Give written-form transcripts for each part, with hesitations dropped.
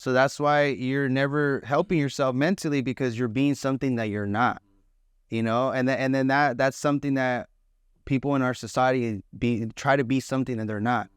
So that's why you're never helping yourself mentally, because you're being something that you're not, and then that's something that people in our society try to be something that they're not,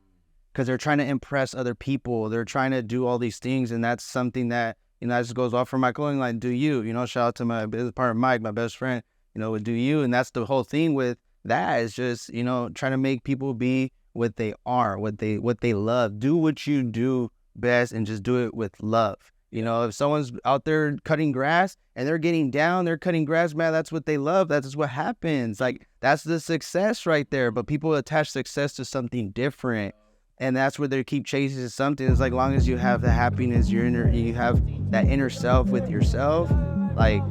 because they're trying to impress other people. They're trying to do all these things, and that's something that, that just goes off from my clothing line, Do You, shout out to my business partner, Mike, my best friend, with Do You. And that's the whole thing with that, is just, trying to make people be what they are, what they love. Do what you do best and just do it with love. If someone's out there cutting grass and they're getting down, they're cutting grass, man, that's what they love. That's what happens. Like, that's the success right there. But people attach success to something different. And that's where they keep chasing something. It's like, long as you have the happiness, you have that inner self with yourself, like,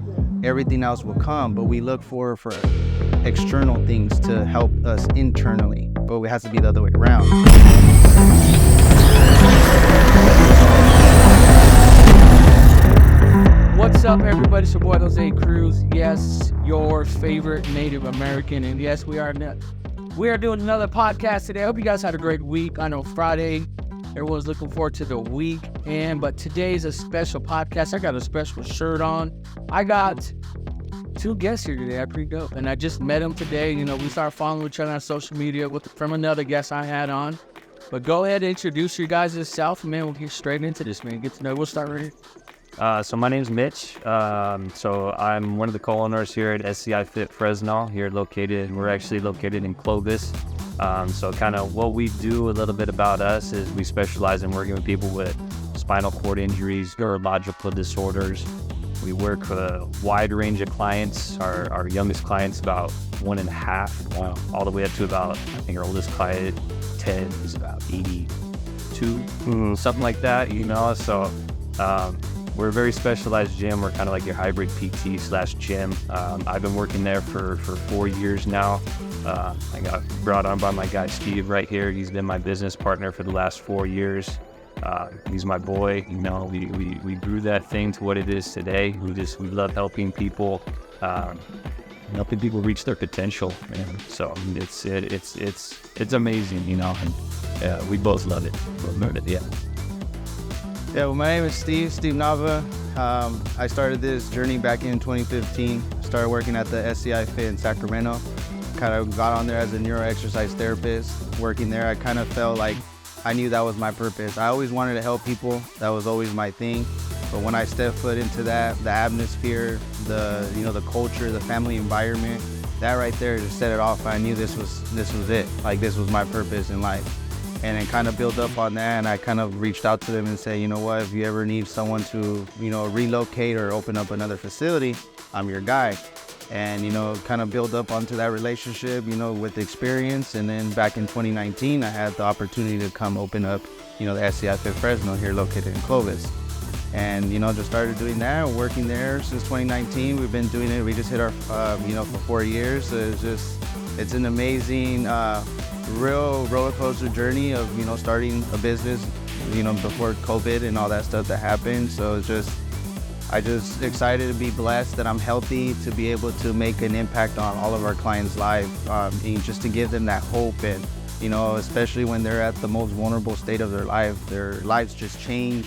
everything else will come. But we look for external things to help us internally. But it has to be the other way around. What's up, everybody? It's your boy Jose Cruz. Yes, your favorite Native American, and yes, we are doing another podcast today. I hope you guys had a great week. I know Friday, everyone's looking forward to the week, but today's a special podcast. I got a special shirt on. I got two guests here today. I'm pretty dope, and I just met them today. We started following each other on social media from another guest I had on. But go ahead and introduce you guys yourself, man. We'll get straight into this, man. Get to know. We'll start right here. So my name's Mitch. So I'm one of the co-owners here at SCI Fit Fresno. We're actually located in Clovis. So kind of what we do, a little bit about us, is we specialize in working with people with spinal cord injuries, neurological disorders. We work with a wide range of clients. Our youngest client's about 1.5. Wow. All the way up to about, I think our oldest client, Ted, is about 82, something like that, So we're a very specialized gym. We're kind of like your hybrid PT/gym. I've been working there for 4 years now. I got brought on by my guy Steve right here. He's been my business partner for the last 4 years. He's my boy. We grew that thing to what it is today. We love helping people, helping people reach their potential, man. So it's amazing, and we both love it. Yeah. Yeah, well, my name is Steve Nava. I started this journey back in 2015. I started working at the SCI Fit in Sacramento. Kind of got on there as a neuro exercise therapist. Working there, I kind of felt like I knew that was my purpose. I always wanted to help people. That was always my thing. But when I stepped foot into that, the atmosphere, the culture, the family environment, that right there just set it off. I knew this was it. Like, this was my purpose in life. And then kind of build up on that, and I kind of reached out to them and said, you know what, if you ever need someone to, relocate or open up another facility, I'm your guy. And, kind of build up onto that relationship, with experience. And then back in 2019, I had the opportunity to come open up, the SCI Fit Fresno here located in Clovis. And, just started doing that, working there since 2019. We've been doing it. We just hit our, for 4 years. So it's an amazing, real roller coaster journey of starting a business before COVID and all that stuff that happened. So I just excited to be blessed that I'm healthy, to be able to make an impact on all of our clients' lives, and just to give them that hope. And especially when they're at the most vulnerable state of their lives just change,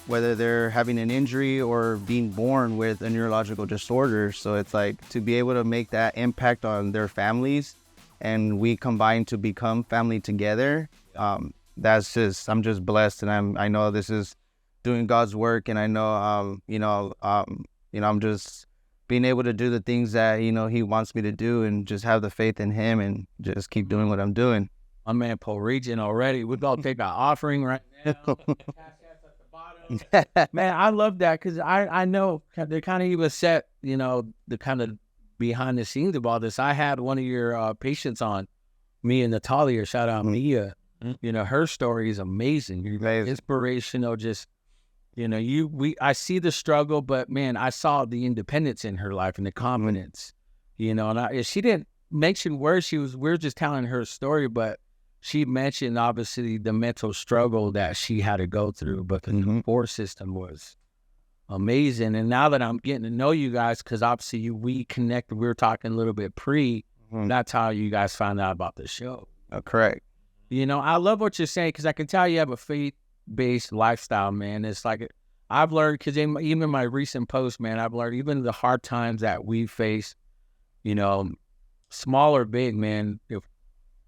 whether they're having an injury or being born with a neurological disorder. So it's like, to be able to make that impact on their families, and we combine to become family together. I'm just blessed, and I know this is doing God's work, and I know, I'm just being able to do the things that, He wants me to do, and just have the faith in Him and just keep doing what I'm doing. My man, Paul Region already. We're going to take our offering right now. Man, I love that, because I know they kind of even set, the kind of behind the scenes of all this. I had one of your patients on, me and Natalia, shout out Mia. Her story is amazing. Inspirational. Just, I see the struggle, but man, I saw the independence in her life and the confidence, and she didn't mention where we were just telling her story, but she mentioned obviously the mental struggle that she had to go through, but the support system was amazing. And now that I'm getting to know you guys, because obviously we connected, we were talking a little bit that's how you guys found out about the show. Correct. I love what you're saying, because I can tell you have a faith-based lifestyle, man. It's like I've learned, because even my recent post, man, I've learned even the hard times that we face, you know, small or big, man,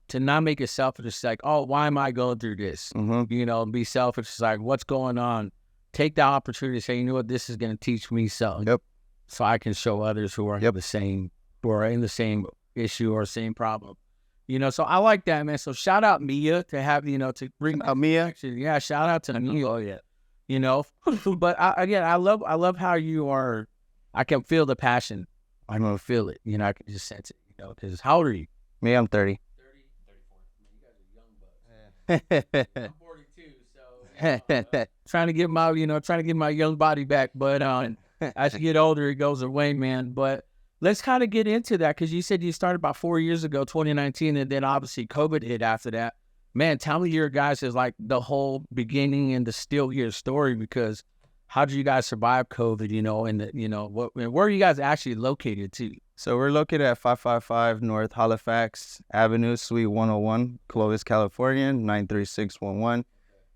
to not make it selfish. It's like, oh, why am I going through this? You know, be selfish. It's like, what's going on? Take the opportunity to say, you know what, this is going to teach me something. So I can show others who are the same, who are in the same issue or same problem. You know, so I like that, man. So shout out Mia to have, you know, to bring Mia. Yeah, shout out to Mia. Oh yeah. You know, but again, I love how you are. I can feel the passion. I can feel it. You know, I can just sense it. You know, because how old are you? Me, I'm 30. 30, 34. Man, you guys are young bucks. I'm 42, so trying to get my young body back. But as you get older, it goes away, man. But let's kind of get into that, because you said you started about 4 years ago, 2019, and then obviously COVID hit after that. Man, tell me your guys' is like the whole beginning and the still here story, because how did you guys survive COVID, you know, and where are you guys actually located too? So we're located at 555 North Halifax Avenue, Suite 101, Clovis, California, 93611.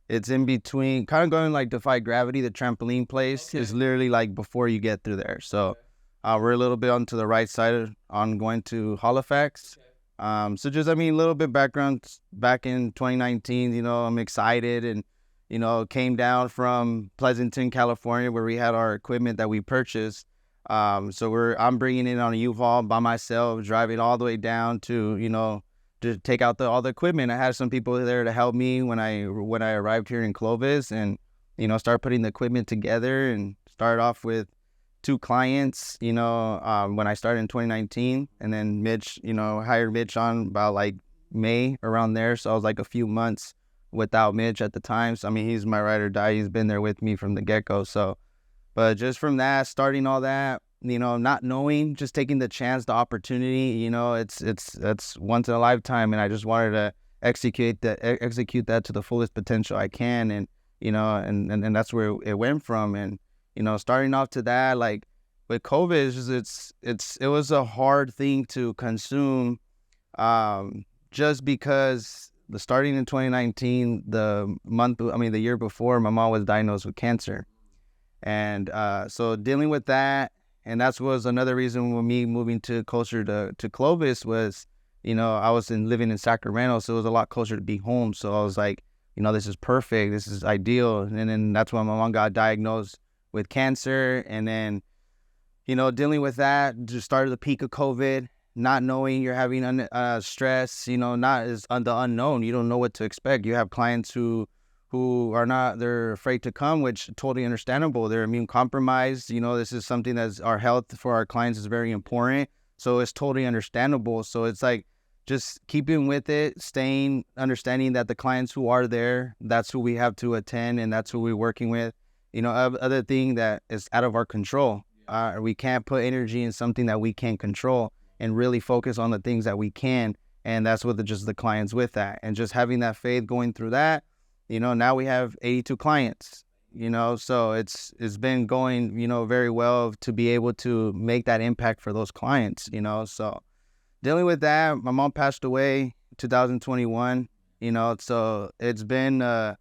It's in between, kind of going like Defy Gravity, the trampoline place is literally like before you get through there. So we're a little bit onto the right side on going to Halifax. So just, I mean, a little bit background. Back in 2019, you know, I'm excited and, you know, came down from Pleasanton, California, where we had our equipment that we purchased. So I'm bringing it on a U-Haul by myself, driving all the way down to, you know, to take out all the equipment. I had some people there to help me when I arrived here in Clovis, and, you know, start putting the equipment together, and start off with 2 clients, you know, when I started in 2019, and then Mitch, you know, hired Mitch on about like May, around there. So I was like a few months without Mitch at the time. So, I mean, he's my ride or die. He's been there with me from the get-go. So, but just from that, starting all that, you know, not knowing, just taking the chance, the opportunity, you know, that's once in a lifetime. And I just wanted to execute that to the fullest potential I can. And, you know, and that's where it went from. And, you know, starting off to that, like with COVID, it was a hard thing to consume, just because starting in 2019, the year before, my mom was diagnosed with cancer. And so dealing with that, and that was another reason with me moving closer to Clovis was, you know, I was living in Sacramento, so it was a lot closer to be home. So I was like, you know, this is perfect, this is ideal. And then that's when my mom got diagnosed with cancer. And then, you know, dealing with that, just started the peak of COVID, not knowing, you're having stress, you know, not as the unknown. You don't know what to expect. You have clients who are not, they're afraid to come, which totally understandable. They're immune compromised. You know, this is something that's, our health for our clients is very important. So it's totally understandable. So it's like, just keeping with it, understanding that the clients who are there, that's who we have to attend, and that's who we're working with. You know, other thing that is out of our control. We can't put energy in something that we can't control, and really focus on the things that we can. And that's what just the clients with that. And just having that faith going through that, you know, now we have 82 clients, you know, so it's been going, you know, very well to be able to make that impact for those clients, you know. So dealing with that, my mom passed away 2021, you know, so it's been a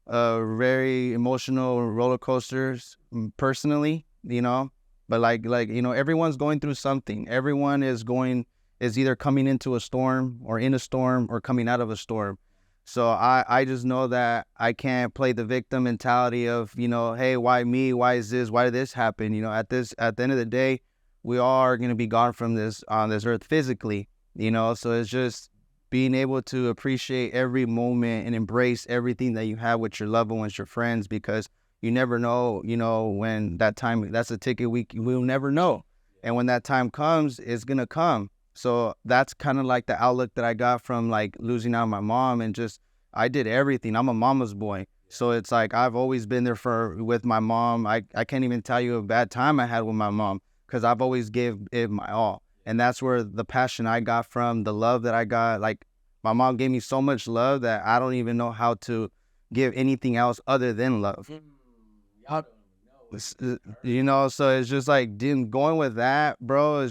very emotional roller coasters personally, you know, but like, you know, everyone's going through something. Everyone is either coming into a storm or in a storm or coming out of a storm. So I just know that I can't play the victim mentality of, you know, hey, why me? Why is this? Why did this happen? You know, at the end of the day, we all are going to be gone from on this earth physically, you know. So it's just being able to appreciate every moment and embrace everything that you have with your loved ones, your friends, because you never know, you know, when that time, that's a ticket we'll never know. And when that time comes, it's going to come. So that's kind of like the outlook that I got from like losing out my mom, and just, I did everything. I'm a mama's boy. So it's like, I've always been there with my mom. I can't even tell you a bad time I had with my mom, because I've always gave it my all. And that's where the passion I got from, the love that I got. Like, my mom gave me so much love that I don't even know how to give anything else other than love. You know, so it's just like going with that, bro,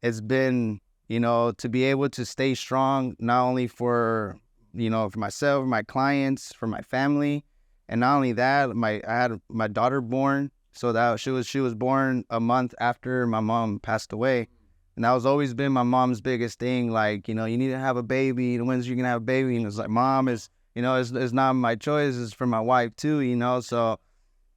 it's been, you know, to be able to stay strong, not only for, you know, for myself, for my clients, for my family, And not only that, I had my daughter born, so that she was born a month after my mom passed away. And that was always been my mom's biggest thing. Like, you know, you need to have a baby. When's you gonna have a baby? And it's like, Mom, is, you know, it's not my choice. It's for my wife too, you know. So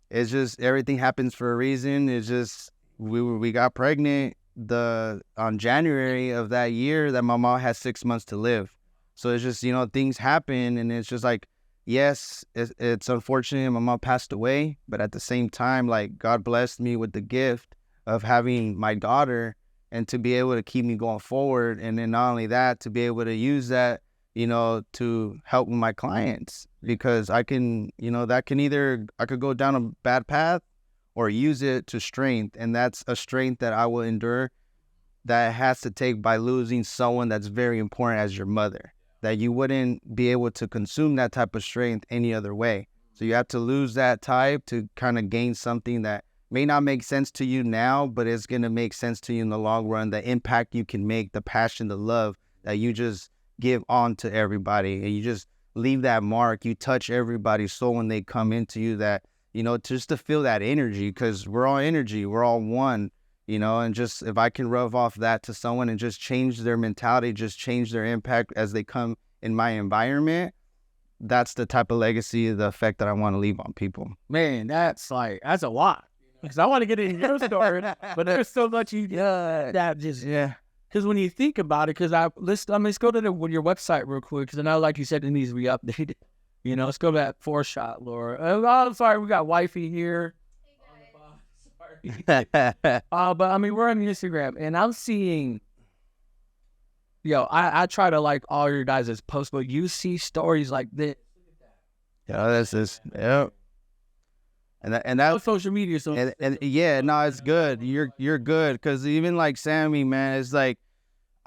it's just, everything happens for a reason. It's just, we got pregnant on January of that year that my mom had 6 months to live. So it's just, you know, things happen, and it's just like, yes, it's unfortunate my mom passed away, but at the same time, like, God blessed me with the gift of having my daughter, and to be able to keep me going forward. And then not only that, to be able to use that, you know, to help my clients, because I can, you know, that can either, I could go down a bad path or use it to strength. And that's a strength that I will endure, that has to take by losing someone that's very important as your mother, that you wouldn't be able to consume that type of strength any other way. So you have to lose that type to kind of gain something that may not make sense to you now, but it's going to make sense to you in the long run. The impact you can make, the passion, the love that you just give on to everybody, and you just leave that mark. You touch everybody's soul when they come into you, that, you know, just to feel that energy, because we're all energy, we're all one, you know. And just, if I can rub off that to someone and just change their mentality, just change their impact as they come in my environment, that's the type of legacy, the effect that I want to leave on people. Man, that's a lot. Because I want to get into your story, but there's so much that just, yeah. Because when you think about it, because let's go to your website real quick, because I know, like you said, it needs to be updated. You know, let's go to that 4-shot, Laura. Oh, I'm sorry, we got wifey here. Hey guys. Sorry. But I mean, we're on Instagram, and I'm seeing, I try to like all your guys' posts, but you see stories like this. Yeah, that's just, yeah. And that social media, so and yeah, no, it's good. You're good, because even like Sammy, man, it's like,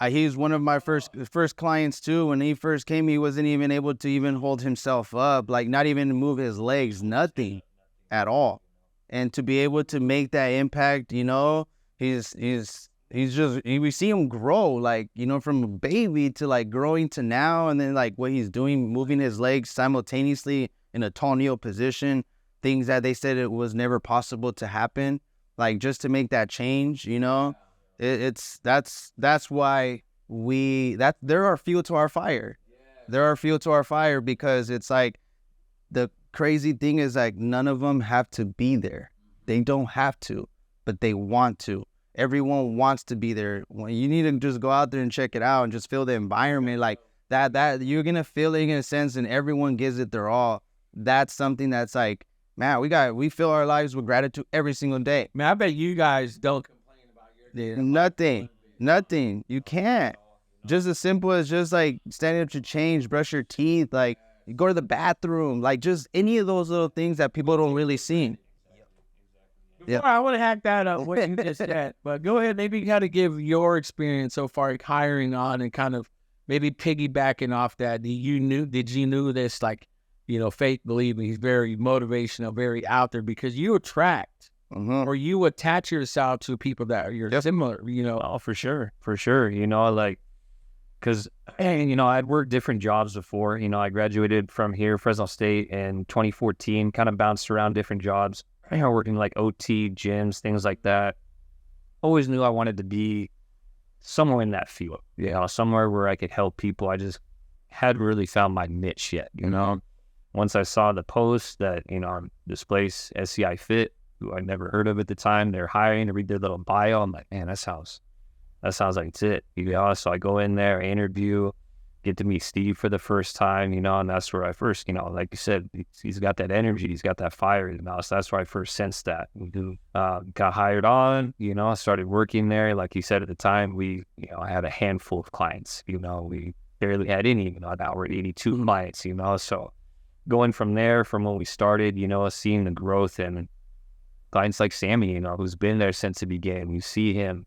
he's one of my first clients too. When he first came, he wasn't even able to even hold himself up, like not even move his legs, nothing at all. And to be able to make that impact, you know, he's just, we see him grow, like, you know, from a baby to like growing to now, and then like what he's doing, moving his legs simultaneously in a tall kneel position. Things that they said it was never possible to happen, like just to make that change, you know, that's why they're our fuel to our fire. They're our fuel to our fire, because it's like, the crazy thing is, like, none of them have to be there. They don't have to, but they want to. Everyone wants to be there. You need to just go out there and check it out and just feel the environment, like that you're gonna feel it, in a sense, and everyone gives it their all. That's something that's like, man, we fill our lives with gratitude every single day. Man, I bet you guys don't complain about your day. Nothing. You can't. Just as simple as just like standing up to change, brush your teeth, like you go to the bathroom, like just any of those little things that people don't really see. Before, I want to hack that up, what you just said, but go ahead, maybe kind of give your experience so far hiring on, and kind of maybe piggybacking off that. Did you knew this, like, you know, faith, believe me, he's very motivational, very out there, because you attract or you attach yourself to people that are similar, you know. Oh, for sure. You know, like, because, you know, I'd worked different jobs before. You know, I graduated from here, Fresno State, in 2014, kind of bounced around different jobs. You know, working like OT, gyms, things like that. Always knew I wanted to be somewhere in that field, you know, somewhere where I could help people. I just hadn't really found my niche yet, you know. Once I saw the post that, you know, this place, SCI Fit, who I'd never heard of at the time, they're hiring, to read their little bio, I'm like, man, that sounds like it's it, you know. So I go in there, I interview, get to meet Steve for the first time, you know, and that's where I first, you know, like you said, he's got that energy, he's got that fire in his mouth. So that's where I first sensed that. Got hired on, you know, started working there. Like you said, at the time, I had a handful of clients, you know, we barely had any, you know, now we're at 82 clients, you know. So going from there, from when we started, you know, seeing the growth, and clients like Sammy, you know, who's been there since the beginning. You see him,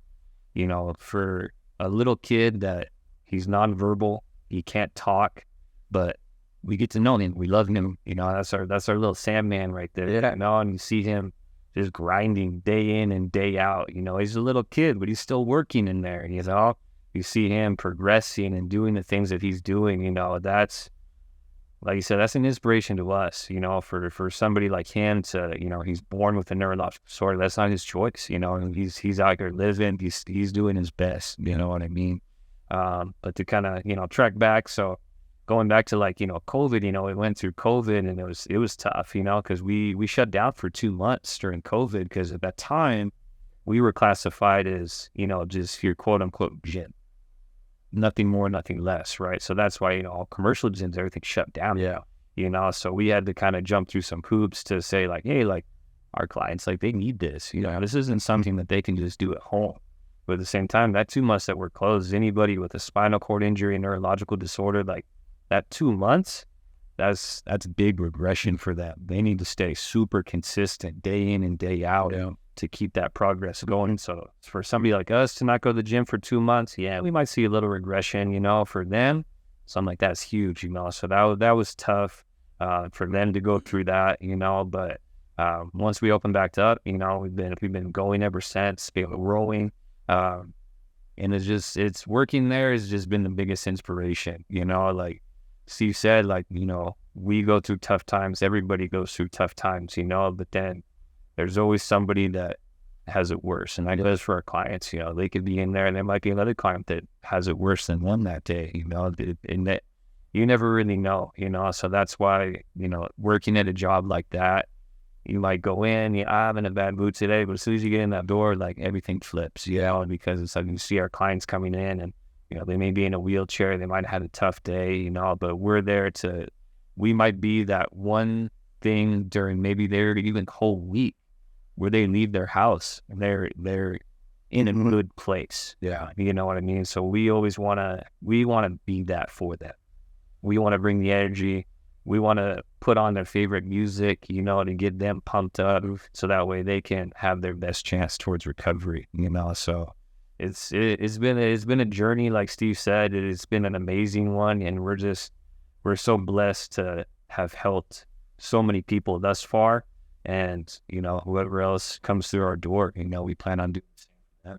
you know, for a little kid that he's nonverbal, he can't talk, but we get to know him. We love him. You know, that's our little Sandman right there. Yeah. You know, and you see him just grinding day in and day out. You know, he's a little kid, but he's still working in there. You know, you see him progressing and doing the things that he's doing. You know, that's like you said, that's an inspiration to us, for somebody like him to, he's born with a neurological disorder. That's not his choice, and he's out here living, he's doing his best, you know what I mean? But to kind of, track back, so going back to like, COVID, we went through COVID and it was tough, because we shut down for 2 months during COVID, because at that time we were classified as, just your quote unquote gym. Nothing more, nothing less, right? So that's why, all commercial gyms, everything shut down. Yeah. So we had to kind of jump through some hoops to say like, hey, like our clients, like they need this, this isn't something that they can just do at home. But at the same time, that 2 months that were closed, anybody with a spinal cord injury, neurological disorder, like that 2 months, that's big regression for them. They need to stay super consistent day in and day out. Yeah. To keep that progress going. So for somebody like us to not go to the gym for 2 months, yeah, we might see a little regression, for them, something like that's huge, so that was tough, for them to go through that, but, once we opened back up, we've been going ever since, been growing, and it's working there has just been the biggest inspiration, like Steve said, like, we go through tough times, everybody goes through tough times, but then there's always somebody that has it worse. And I know that's for our clients, they could be in there and there might be another client that has it worse than one that day, and that you never really know, so that's why, working at a job like that, you might go in, I'm in a bad mood today, but as soon as you get in that door, like everything flips, because it's like you see our clients coming in and, they may be in a wheelchair, they might have had a tough day, but we're there we might be that one thing during maybe their even whole week where they leave their house and they're in a good place. Yeah. You know what I mean? So we always want to be that for them. We want to bring the energy. We want to put on their favorite music, to get them pumped up so that way they can have their best chance towards recovery, So it's been a journey, like Steve said. It's been an amazing one, and we're so blessed to have helped so many people thus far. And, whoever else comes through our door, we plan on doing that.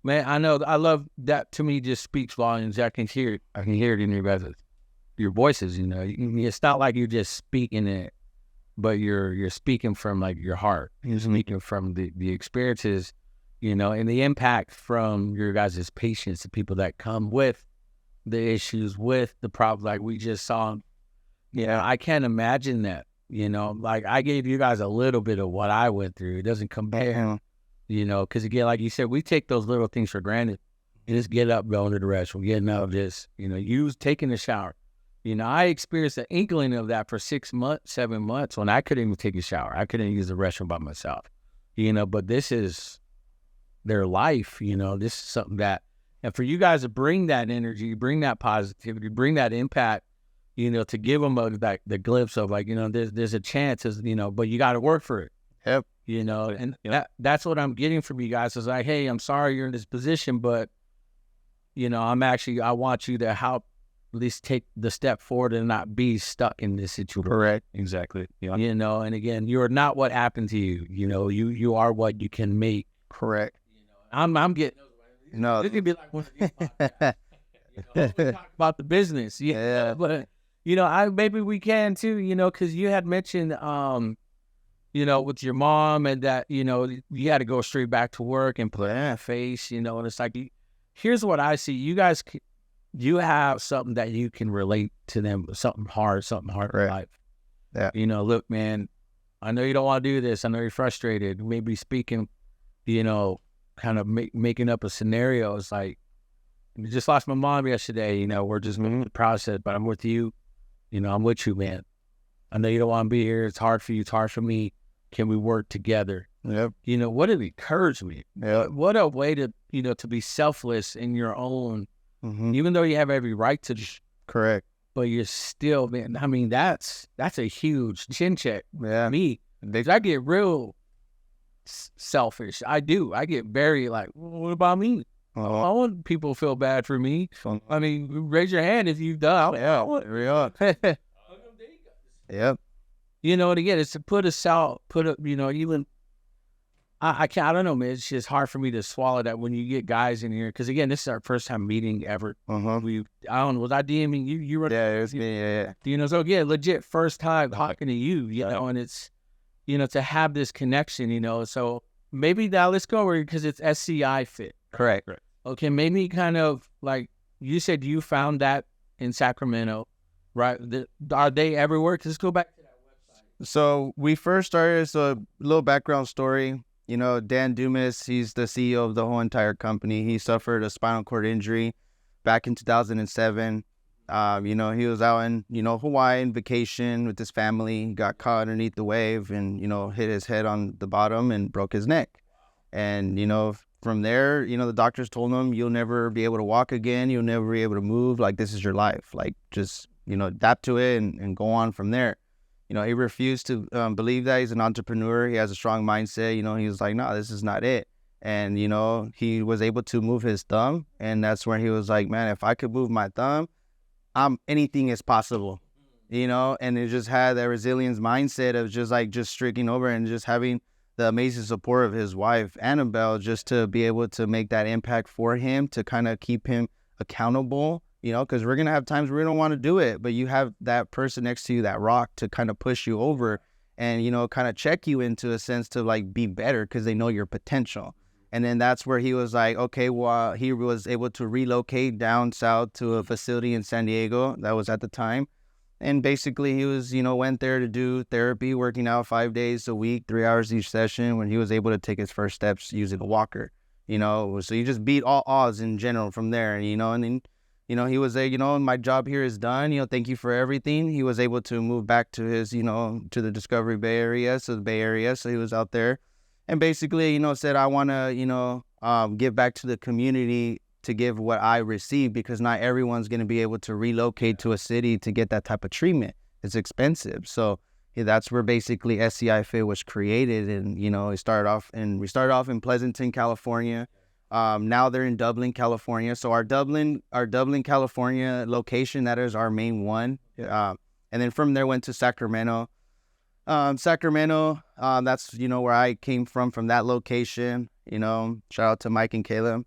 Man, I know. I love that. To me, just speaks volumes. I can hear it in your voices. It's not like you're just speaking it, but you're speaking from like your heart. You're speaking from the experiences, and the impact from your guys' patients, the people that come with the issues, with the problems, like we just saw. I can't imagine that. Like I gave you guys a little bit of what I went through. It doesn't compare, because again, like you said, we take those little things for granted. You just get up, going to the restroom, getting up, just, taking a shower. I experienced an inkling of that for 6 months, 7 months when I couldn't even take a shower. I couldn't use the restroom by myself, but this is their life, this is something that, and for you guys to bring that energy, bring that positivity, bring that impact, to give them the glimpse of like, there's a chance, but you got to work for it. Yep. And that's what I'm getting from you guys is like, hey, I'm sorry you're in this position, but, I want you to help at least take the step forward and not be stuck in this situation. Correct. Exactly. Yeah. And again, you're not what happened to you. You are what you can make. Correct. I'm getting, this could be like one of these podcasts. We talk about the business. Yeah. But, maybe we can too, because you had mentioned, with your mom and that, you had to go straight back to work and put on a face, and it's like, here's what I see. You guys, you have something that you can relate to them, something hard in life. Yeah. Look, man, I know you don't want to do this. I know you're frustrated. Maybe speaking, kind of making up a scenario. It's like, I just lost my mom yesterday. We're just moving the process, but I'm with you. I'm with you, man. I know you don't want to be here. It's hard for you. It's hard for me. Can we work together? Yep. What an encouragement. Yep. What a way to, to be selfless in your own, even though you have every right to. Correct. But you're still, man, I mean, that's a huge chin check. Yeah. Me. I get real selfish. I do. I get very like, what about me? I want people to feel bad for me. I mean, raise your hand if you've done. Yeah, there we are. Yep. And again, it's to put even I can't. I don't know, man. It's just hard for me to swallow that when you get guys in here. Because again, this is our first time meeting ever. I don't know. Was I DMing you? You were. Yeah, it was me. Yeah. You know, so yeah, legit first time talking to you. You know, and it's, you know, to have this connection. You know, so maybe now let's go over because it's SCI Fit. Correct. Okay, maybe kind of like you said, you found that in Sacramento, right? Are they everywhere? Let's go back to that website. So we first started. So a little background story. You know, Dan Dumas, he's the CEO of the whole entire company. He suffered a spinal cord injury back in 2007. You know, he was out in, you know, Hawaii on vacation with his family. He got caught underneath the wave and, you know, hit his head on the bottom and broke his neck. And, you know, from there, you know, the doctors told him, you'll never be able to walk again. You'll never be able to move. Like, this is your life. Like, just, you know, adapt to it and go on from there. You know, he refused to believe that. He's an entrepreneur. He has a strong mindset. You know, he was like, no, this is not it. And, you know, he was able to move his thumb. And that's when he was like, man, if I could move my thumb, anything is possible, you know. And it just had that resilience mindset of just streaking over and just having the amazing support of his wife, Annabelle, just to be able to make that impact for him, to kind of keep him accountable. You know, because we're going to have times where we don't want to do it, but you have that person next to you, that rock, to kind of push you over and, you know, kind of check you into a sense to like be better because they know your potential. And then that's where he was like, okay, well, he was able to relocate down south to a facility in San Diego. That was at the time. And basically he was, you know, went there to do therapy, working out 5 days a week, 3 hours each session, when he was able to take his first steps using a walker, you know. So you just beat all odds in general from there, you know. And then, you know, he was there, you know, my job here is done. You know, thank you for everything. He was able to move back to his, you know, to the Discovery Bay Area, so the Bay Area. So he was out there and basically, you know, said, I want to, you know, give back to the community to give what I received, because not everyone's going to be able to relocate to a city to get that type of treatment. It's expensive. So yeah, that's where basically SCI Fit was created. And, you know, we started off in Pleasanton, California. Now they're in Dublin, California. So our Dublin, California location, that is our main one. And then from there went to Sacramento. That's, you know, where I came from that location. You know, shout out to Mike and Caleb.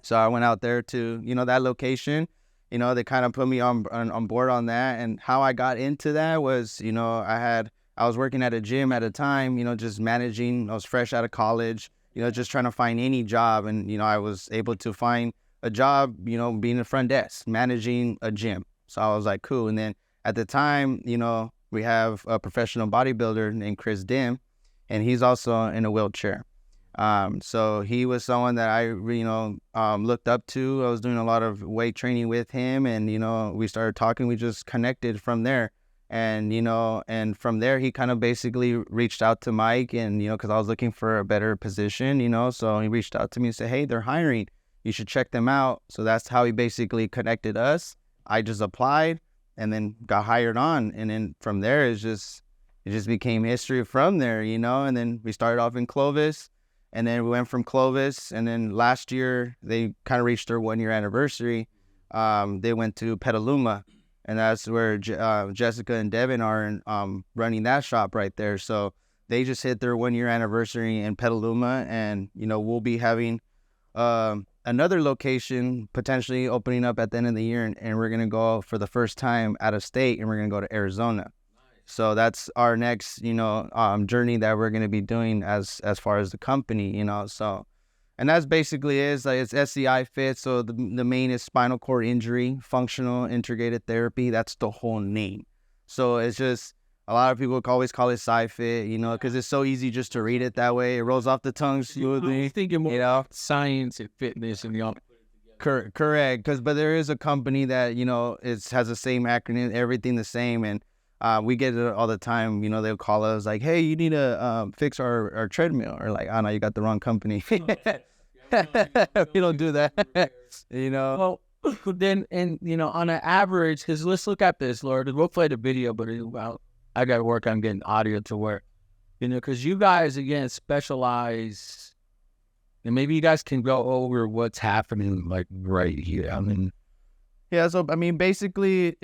So I went out there to, you know, that location. You know, they kind of put me on board on that. And how I got into that was, you know, I was working at a gym at a time, you know, just managing. I was fresh out of college. You know, just trying to find any job. And, you know, I was able to find a job, you know, being a front desk, managing a gym. So I was like, cool. And then at the time, you know, we have a professional bodybuilder named Chris Dim, and he's also in a wheelchair. So he was someone that I, you know, looked up to. I was doing a lot of weight training with him, and, you know, we started talking. We just connected from there. And, you know, and from there, he kind of basically reached out to Mike, and, you know, because I was looking for a better position, you know, so he reached out to me and said, hey, they're hiring. You should check them out. So that's how he basically connected us. I just applied and then got hired on. And then from there, it just became history from there, you know. And then we started off in Clovis, and then we went from Clovis. And then last year, they kind of reached their 1-year anniversary. They went to Petaluma. And that's where Jessica and Devin are running that shop right there. So they just hit their 1-year anniversary in Petaluma. And, you know, we'll be having another location potentially opening up at the end of the year. And we're going to go for the first time out of state, and we're going to go to Arizona. So that's our next, you know, journey that we're going to be doing as far as the company, you know. So, and that's basically it's SCI Fit. So the main is spinal cord injury, functional integrated therapy. That's the whole name. So it's just, a lot of people always call it SciFit, you know, because it's so easy just to read it that way. It rolls off the tongue smoothly. I'm thinking more, you know, science and fitness and y'all. Correct. But there is a company that, you know, has the same acronym, everything the same. And we get it all the time. You know, they'll call us like, hey, you need to fix our treadmill. Or like, oh, no, you got the wrong company. We don't do that. You know. Well, then, and, you know, on an average, because let's look at this, Lord. We'll play the video, but I got to work on getting audio to work. You know, because you guys, again, specialize, and maybe you guys can go over what's happening, like, right here. I mean. Yeah, so, I mean, basically,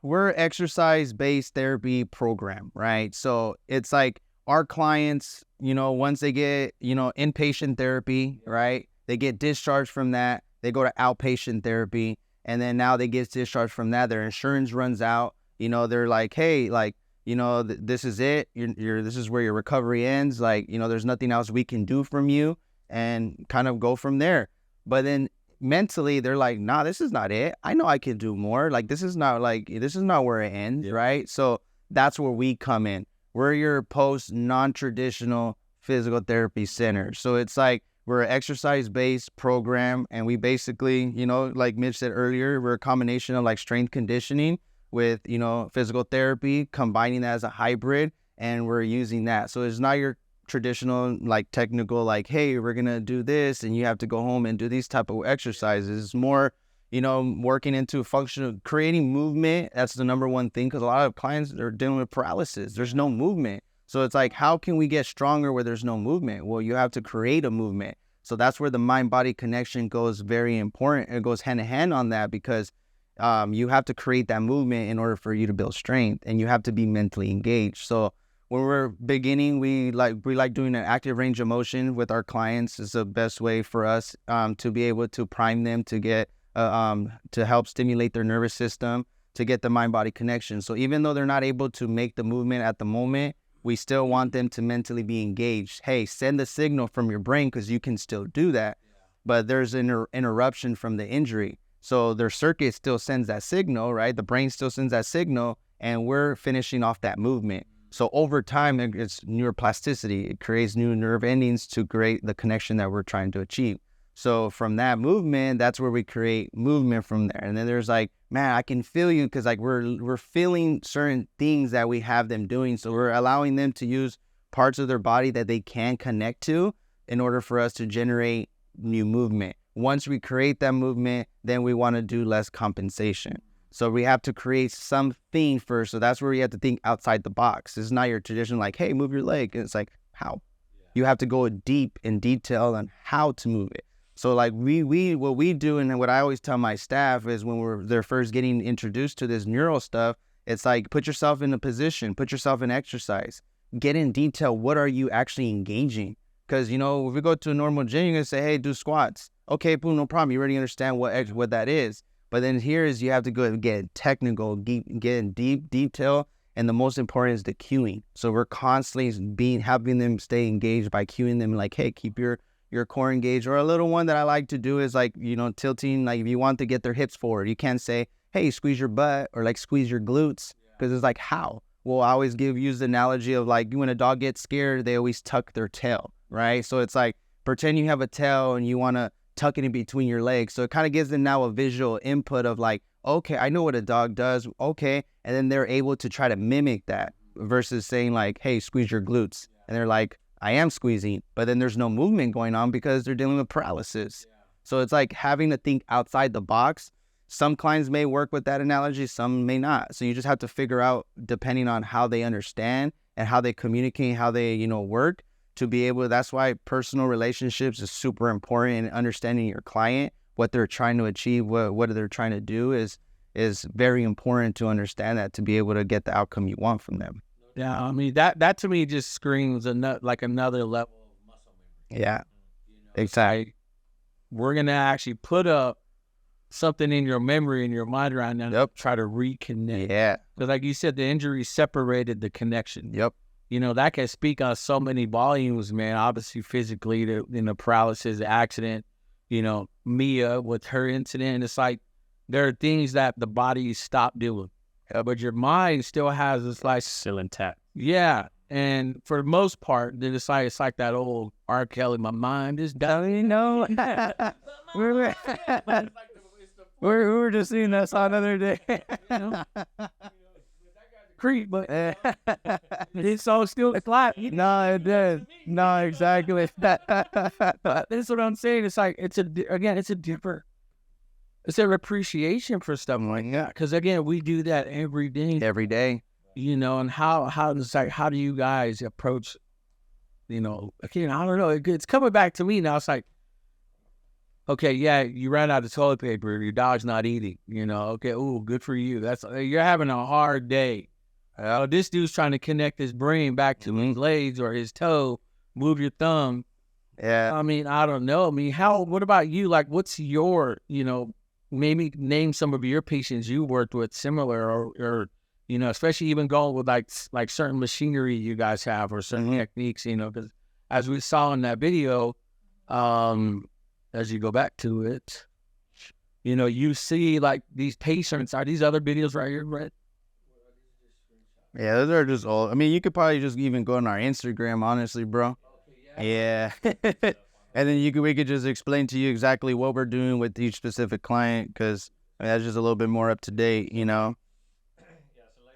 we're exercise-based therapy program, right? So it's like our clients, you know, once they get, you know, inpatient therapy, right? They get discharged from that. They go to outpatient therapy. And then now they get discharged from that. Their insurance runs out. You know, they're like, hey, like, you know, this is it. This is where your recovery ends. Like, you know, there's nothing else we can do from you, and kind of go from there. But then mentally, they're like, nah, this is not it. I know I can do more. Like, this is not where it ends, right? So that's where we come in. We're your post non-traditional physical therapy center. So it's like, we're an exercise-based program, and we basically, you know, like Mitch said earlier, we're a combination of like strength conditioning with, you know, physical therapy, combining that as a hybrid, and we're using that. So it's not your traditional, like, technical, like, hey, we're going to do this, and you have to go home and do these type of exercises. It's more, you know, working into functional, creating movement. That's the number one thing, because a lot of clients are dealing with paralysis. There's no movement. So it's like, how can we get stronger where there's no movement? Well, you have to create a movement. So that's where the mind-body connection goes very important. It goes hand in hand on that, because you have to create that movement in order for you to build strength, and you have to be mentally engaged. So when we're beginning, we like doing an active range of motion with our clients. Is the best way for us to be able to prime them to get to help stimulate their nervous system, to get the mind-body connection. So even though they're not able to make the movement at the moment, we still want them to mentally be engaged. Hey, send the signal from your brain, because you can still do that. But there's an interruption from the injury. So their circuit still sends that signal, right? The brain still sends that signal, and we're finishing off that movement. So over time, it's neuroplasticity. It creates new nerve endings to create the connection that we're trying to achieve. So from that movement, that's where we create movement from there. And then there's like, man, I can feel you, because like we're feeling certain things that we have them doing. So we're allowing them to use parts of their body that they can connect to in order for us to generate new movement. Once we create that movement, then we want to do less compensation. So we have to create something first. So that's where you have to think outside the box. It's not your traditional, like, hey, move your leg. And it's like, how? You have to go deep in detail on how to move it. So like what we do, and what I always tell my staff is, when they're first getting introduced to this neural stuff, it's like, put yourself in a position, put yourself in exercise, get in detail. What are you actually engaging? Because, you know, if we go to a normal gym, you're going to say, hey, do squats. Okay, boom, no problem. You already understand what that is. But then here is, you have to go and get technical, get in deep detail. And the most important is the cueing. So we're constantly having them stay engaged by cueing them, like, hey, keep your core engaged. Or a little one that I like to do is like, you know, tilting. Like, if you want to get their hips forward, you can't say, hey, squeeze your butt, or like squeeze your glutes, because it's like, how? Well, I always use the analogy of like, when a dog gets scared, they always tuck their tail, right? So it's like, pretend you have a tail and you want to tuck it in between your legs. So it kind of gives them now a visual input of like, okay, I know what a dog does. Okay. And then they're able to try to mimic that, versus saying like, hey, squeeze your glutes. And they're like, I am squeezing, but then there's no movement going on because they're dealing with paralysis. So it's like having to think outside the box. Some clients may work with that analogy, some may not. So you just have to figure out, depending on how they understand and how they communicate, how they, you know, work, to be able. That's why personal relationships is super important, and understanding your client, what they're trying to achieve, what they're trying to do is very important to understand, that to be able to get the outcome you want from them. Yeah, I mean, that to me just screams like another level of muscle memory. Yeah, You know, exactly. like, we're gonna actually put up something in your memory, in your mind right now, Yep. try to reconnect. Yeah. Because like you said, the injury separated the connection. Yep. You know, that can speak on so many volumes, man. Obviously, physically, the paralysis, the accident, you know, Mia with her incident. It's like, there are things that the body stopped doing. But your mind still has this, like, Still intact. yeah. And for the most part, then it's like that old R. Kelly, my mind is done, you know. we were just seeing that song the other day. You know? Creep, but this song still clap. No, it did. No, exactly. That's what I'm saying. It's like, it's a different. It's an appreciation for stuff like that. Because again, we do that every day. Every day. You know, and how do you guys approach, you know, again, I don't know. It's coming back to me now. It's like, okay, yeah, you ran out of toilet paper. Your dog's not eating, you know. Okay, ooh, good for you. You're having a hard day. This dude's trying to connect his brain back to his legs or his toe. Move your thumb. Yeah. I mean, I don't know. I mean, what about you? Like, what's your, maybe name some of your patients you worked with similar or especially even going with like certain machinery you guys have or certain techniques, because as we saw in that video, as you go back to it, you see like these patients, are these other videos right here, right? Yeah, those are just all. I mean, you could probably just even go on our Instagram, honestly, bro. Yeah. And then we could just explain to you exactly what we're doing with each specific client, because that's just a little bit more up to date,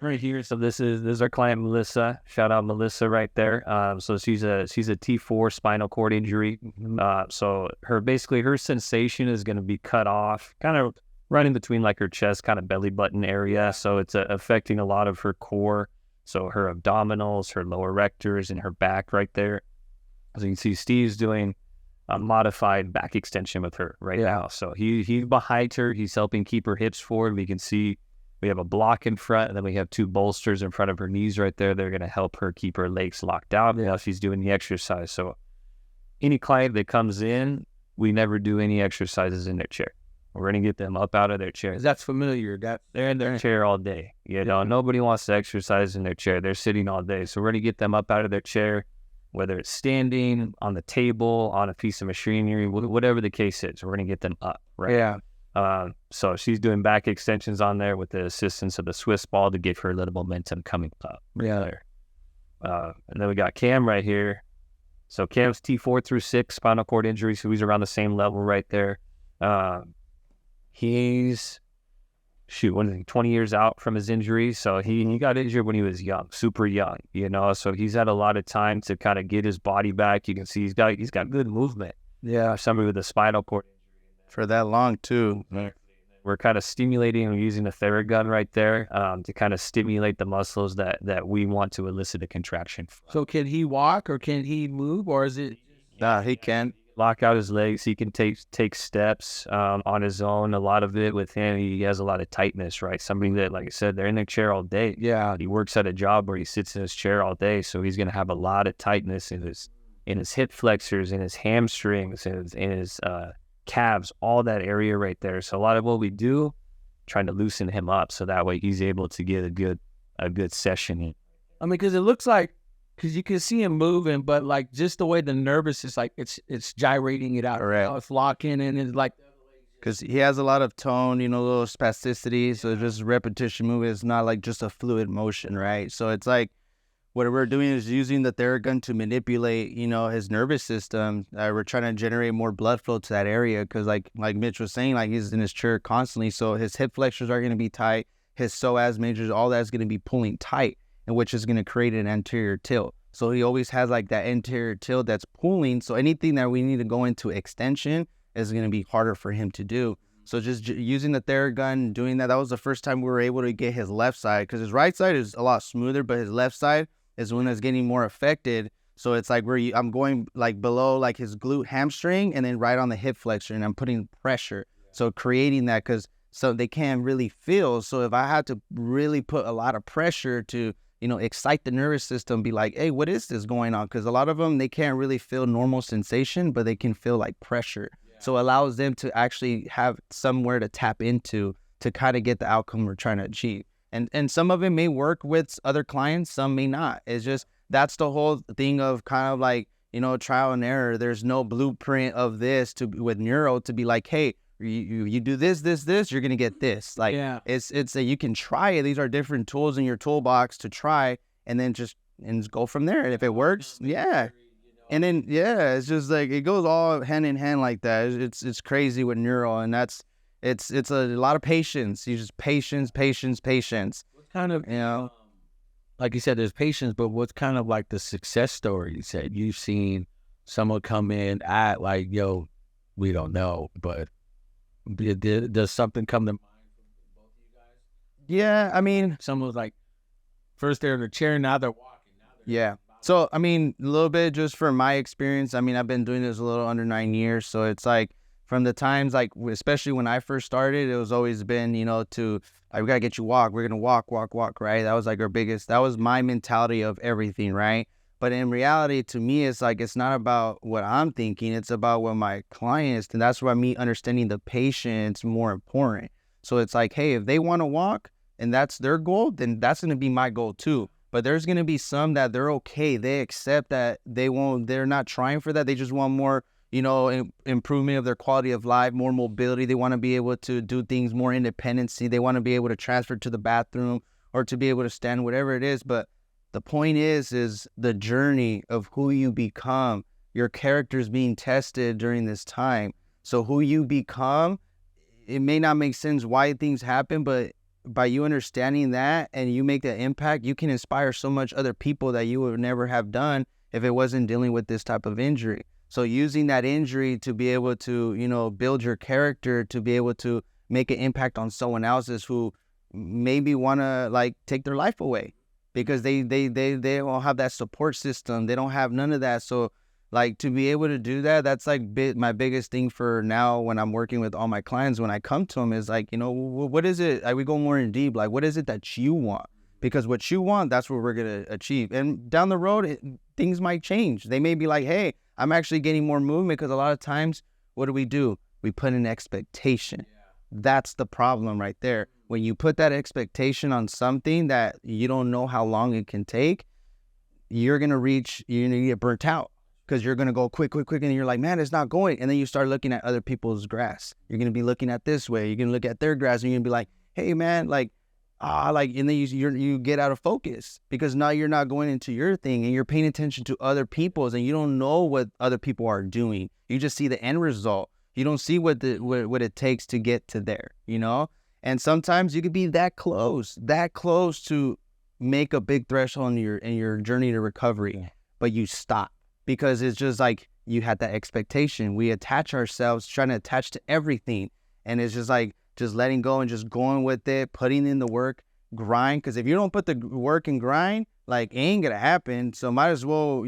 Right here. So this is our client Melissa. Shout out Melissa right there. So she's a T4 spinal cord injury. So her sensation is going to be cut off, kind of right in between like her chest, kind of belly button area. So it's affecting a lot of her core. So her abdominals, her lower rectors, and her back right there. As you can see, Steve's doing a modified back extension with her right now. So he's behind her. He's helping keep her hips forward. We can see we have a block in front, and then we have two bolsters in front of her knees right there. They're going to help her keep her legs locked out while she's doing the exercise. So any client that comes in, we never do any exercises in their chair. We're going to get them up out of their chair. That's familiar. They're in their chair all day. Nobody wants to exercise in their chair. They're sitting all day. So we're going to get them up out of their chair, whether it's standing, on the table, on a piece of machinery, whatever the case is. We're going to get them up, right? Yeah. So she's doing back extensions on there with the assistance of the Swiss ball to give her a little momentum coming up. Yeah. And then we got Cam right here. So Cam's T4 through 6 spinal cord injury. So he's around the same level right there. He's 20 years out from his injury. So he got injured when he was young, super young, so he's had a lot of time to kind of get his body back. You can see he's got good movement. Yeah. Somebody with a spinal cord injury. For that long too. We're kind of stimulating and using a Theragun right there to kind of stimulate the muscles that we want to elicit a contraction from. So can he walk or can he move, or is it? Nah, he can. Lock out his legs. He can take steps on his own. A lot of it with him, he has a lot of tightness, right? Somebody that, like I said, they're in their chair all day. Yeah. He works at a job where he sits in his chair all day, so he's going to have a lot of tightness in his hip flexors, in his hamstrings, in his calves, all that area right there. So a lot of what we do, trying to loosen him up so that way he's able to get a good session in. I mean, because it looks like, because you can see him moving, but like just the way the nervous is, like it's gyrating it out. Right. It's locking and it's like. Because he has a lot of tone, little spasticity. So just repetition movement. It's not like just a fluid motion, right? So it's like what we're doing is using the Theragun to manipulate, his nervous system. We're trying to generate more blood flow to that area because like Mitch was saying, like he's in his chair constantly. So his hip flexors are going to be tight. His psoas majors, all that's going to be pulling tight, and which is going to create an anterior tilt. So he always has like that anterior tilt that's pulling. So anything that we need to go into extension is going to be harder for him to do. So just using the Theragun, doing that was the first time we were able to get his left side, because his right side is a lot smoother, but his left side is one that's getting more affected. So it's like I'm going like below like his glute hamstring and then right on the hip flexor, and I'm putting pressure. So creating that, because so they can't really feel. So if I had to really put a lot of pressure to, excite the nervous system, be like, hey, what is this going on? Because a lot of them, they can't really feel normal sensation, but they can feel like pressure. Yeah. So it allows them to actually have somewhere to tap into to kind of get the outcome we're trying to achieve. And some of it may work with other clients, some may not. It's just, that's the whole thing of kind of like, trial and error. There's no blueprint of this with neuro to be like, hey, you do this, you're going to get this. Like, yeah. It's a, you can try it. These are different tools in your toolbox to try, and then just go from there. And if it works, yeah. And then, yeah, it's just like, it goes all hand in hand like that. It's crazy with neuro, and it's a lot of patience. You just patience. What kind of, like you said, there's patience, but what's kind of like the success story you said? You've seen someone come in at like, yo, we don't know, but does something come to mind from both of you guys? Yeah, I mean, someone was like, first they're in a chair, now they're walking. Yeah. So, a little bit just from my experience, I've been doing this a little under 9 years. So it's like from the times, like, especially when I first started, it was always been, we gotta get you walk. We're gonna walk, right? That was like that was my mentality of everything, right? But in reality, to me, it's like, it's not about what I'm thinking. It's about what my clients, and that's why me understanding the patient's more important. So it's like, hey, if they want to walk and that's their goal, then that's going to be my goal too. But there's going to be some that they're okay. They accept that they're not trying for that. They just want more, improvement of their quality of life, more mobility. They want to be able to do things more independency. They want to be able to transfer to the bathroom or to be able to stand, whatever it is. But the point is the journey of who you become. Your character's being tested during this time. So who you become, it may not make sense why things happen, but by you understanding that and you make that impact, you can inspire so much other people that you would never have done if it wasn't dealing with this type of injury. So using that injury to be able to, build your character, to be able to make an impact on someone else's who maybe want to take their life away because they don't have that support system. They don't have none of that. So to be able to do that, that's my biggest thing for now when I'm working with all my clients. When I come to them is what is it? We go more in deep. What is it that you want? Because what you want, that's what we're going to achieve. And down the road, things might change. They may be like, hey, I'm actually getting more movement, because a lot of times, what do? We put an expectation. Yeah. That's the problem right there. When you put that expectation on something that you don't know how long it can take, you're going to get burnt out. Because you're going to go quick, and you're like, man, it's not going. And then you start looking at other people's grass. You're going to be looking at this way. You're going to look at their grass, and you're going to be like, hey, man, and then you get out of focus because now you're not going into your thing and you're paying attention to other people's, and you don't know what other people are doing. You just see the end result. You don't see what it takes to get to there, And sometimes you could be that close to make a big threshold in your journey to recovery, but you stop. Because it's just you had that expectation. We attach ourselves, trying to attach to everything. And it's just just letting go and just going with it, putting in the work, grind. Because if you don't put the work and grind, it ain't going to happen. So might as well,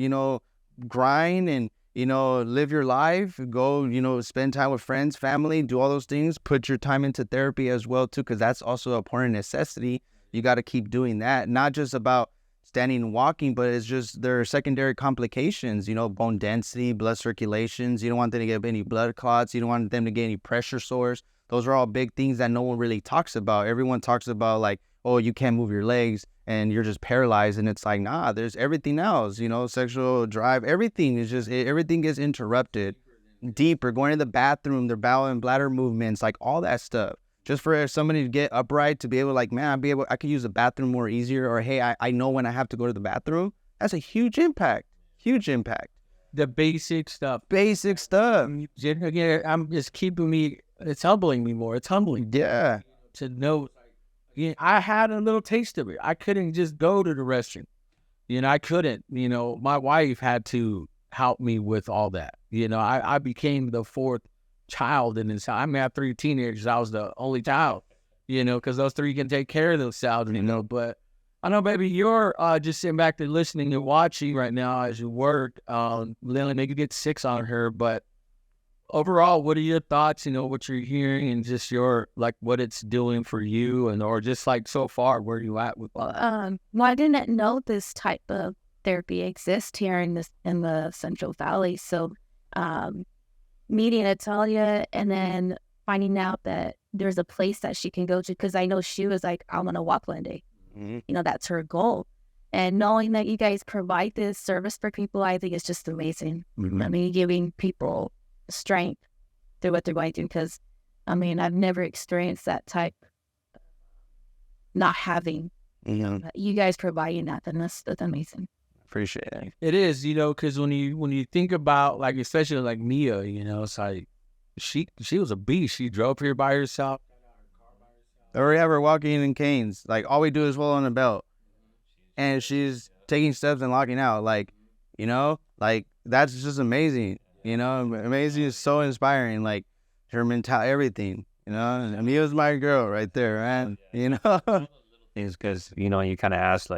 grind and, live your life, go, spend time with friends, family, do all those things. Put your time into therapy as well, too, because that's also a important necessity. You got to keep doing that. Not just about standing and walking, but it's just there are secondary complications, bone density, blood circulations. You don't want them to get any blood clots. You don't want them to get any pressure sores. Those are all big things that no one really talks about. Everyone talks about oh, you can't move your legs and you're just paralyzed. And it's nah, there's everything else, sexual drive, everything is everything gets interrupted. Deeper, going to the bathroom, their bowel and bladder movements, all that stuff. Just for somebody to get upright, to be able I could use the bathroom more easier, or hey, I know when I have to go to the bathroom. That's a huge impact. The basic stuff. Again, I'm just it's humbling me more. It's humbling. Yeah. To know, I had a little taste of it. I couldn't just go to the restroom. I couldn't, my wife had to help me with all that. I became the fourth child in this house. I have 3 teenagers. I was the only child, because those 3 can take care of themselves, But I know, baby, you're just sitting back there listening and watching right now as you work. Lily, maybe get 6 on her, but overall, what are your thoughts? What you're hearing and just your what it's doing for you, and or just so far where you at with. Well, I didn't know this type of therapy exists here in the Central Valley, so. Meeting Natalia and then finding out that there's a place that she can go to, because I know she was I want to walk one day. Mm-hmm. That's her goal. And knowing that you guys provide this service for people, I think it's just amazing. Mm-hmm. Giving people strength through what they're going through, because, I've never experienced that type not having. Mm-hmm. You guys providing that, then that's amazing. Appreciate it. It is, because when you think about especially Mia, it's she was a beast. She drove here by herself. Or we have her walking in canes. All we do is roll on a belt, and she's taking steps and locking out. That's just amazing. Amazing is so inspiring. Her mentality, everything. Mia's my girl right there, man. It's because you kind of ask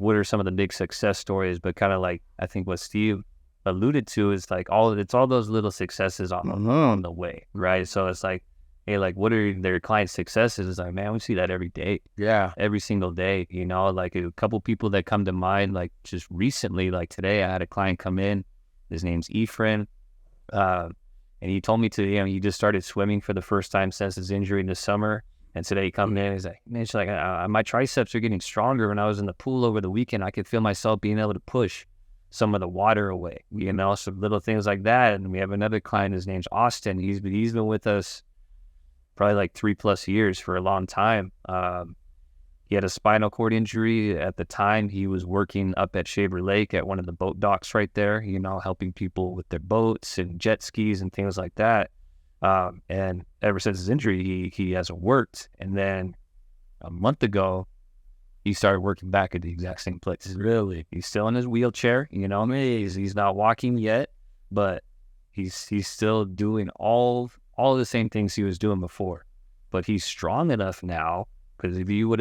what are some of the big success stories, but kind of I think what Steve alluded to is like it's all those little successes on the way, right? So it's like, hey, like what are their clients' successes? It's like, man, we see that every day. Yeah. Every single day, you know, like a couple people that come to mind, like just recently, like today I had a client come in, his name's Ephraim, and he told me he just started swimming for the first time since his injury in the summer. And today he come in, he's like, man, it's like, my triceps are getting stronger. When I was in the pool over the weekend, I could feel myself being able to push some of the water away, you know, some little things like that. And we have another client, his name's Austin. He's been with us probably like 3+ years, for a long time. He had a spinal cord injury. At the time, he was working up at Shaver Lake at one of the boat docks right there, you know, helping people with their boats and jet skis and things like that. And ever since his injury, he hasn't worked. And then a month ago, he started working back at the exact same place. Really? He's still in his wheelchair, you know. I mean, he's not walking yet, but he's still doing all the same things he was doing before. But he's strong enough now, because if it would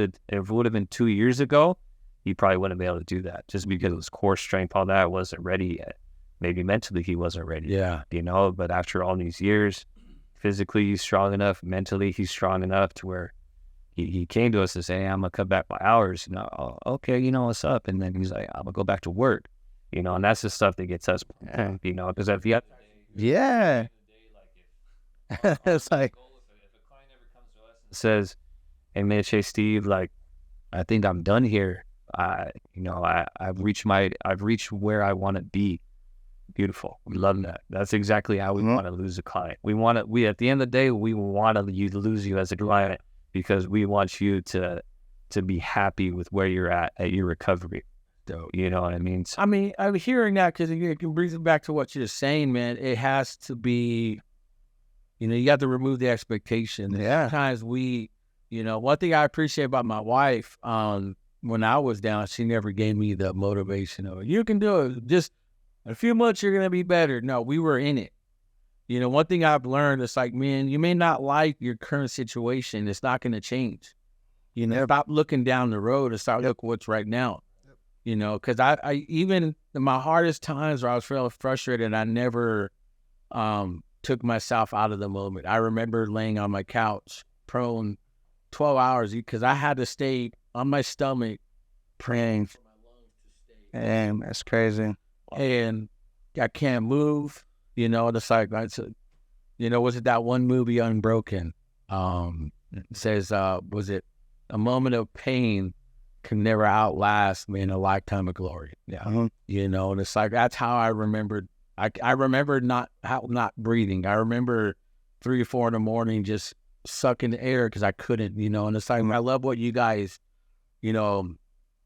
have been 2 years ago, he probably wouldn't be able to do that, just because his core strength, all that, wasn't ready yet. Maybe mentally he wasn't ready. Yeah. You know, but after all these years, physically he's strong enough, mentally he's strong enough to where he came to us to say, hey, I'm gonna cut back my hours. You know, oh, okay, you know what's up? And then he's like, I'm gonna go back to work. You know, and that's the stuff that gets us, you know, because if you Yeah. It's like, if a client ever comes to us and says, hey, Mitch, hey, Steve, like, I think I'm done here. I've reached where I want to be. Beautiful. We love that. That's exactly how we want to lose a client. At the end of the day, we want to lose you as a client, because we want you to be happy with where you're at your recovery. So, you know what I mean? So, I mean, I'm hearing that because it brings it back to what you're saying, man. It has to be, you know, you got to remove the expectation. Yeah. Sometimes one thing I appreciate about my wife, when I was down, she never gave me the motivation of, you can do it. Just in a few months, you're going to be better. No, we were in it. You know, one thing I've learned is like, man, you may not like your current situation. It's not going to change. You know, stop looking down the road and start looking what's right now. You know, because I even in my hardest times where I was feeling frustrated, I never took myself out of the moment. I remember laying on my couch, prone 12 hours, because I had to stay on my stomach praying for my lungs to stay. damn, that's crazy. And I can't move. You know, it's like, you know, was it that one movie, Unbroken? It says, was it a moment of pain can never outlast me in a lifetime of glory? Yeah. You know, and it's like, that's how I remembered. I remember not breathing. I remember 3 or 4 in the morning just sucking the air because I couldn't, you know. And it's like, I love what you guys, you know,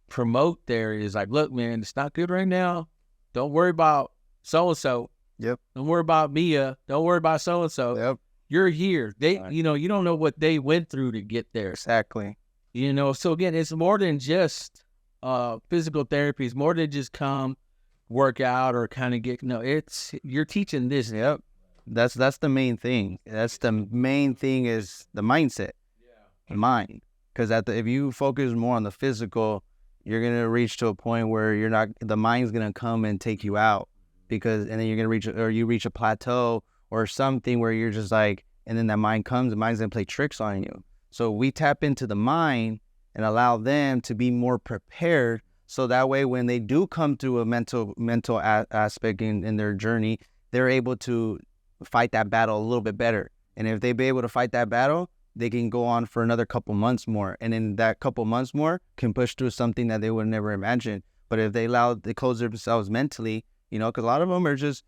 promote there. Is like, look, man, it's not good right now. Don't worry about so-and-so. Yep. Don't worry about Mia. Don't worry about so-and-so. Yep. You're here. You know, you don't know what they went through to get there. Exactly. You know, so again, it's more than just physical therapy. It's more than just come, work out, or kind of get, no, you're teaching this. Yep. That's the main thing. That's the main thing, is the mindset. Yeah. Mind. Because if you focus more on the physical, you're going to reach to a point where the mind's going to come and take you out, and then you're going to reach a plateau or something where you're just like, and then that mind comes, the mind's going to play tricks on you. So we tap into the mind and allow them to be more prepared. So that way, when they do come through a mental aspect in their journey, they're able to fight that battle a little bit better. And if they be able to fight that battle, they can go on for another couple months more. And in that couple months more, can push through something that they would never imagine. But if they close themselves mentally, you know, because a lot of them are just,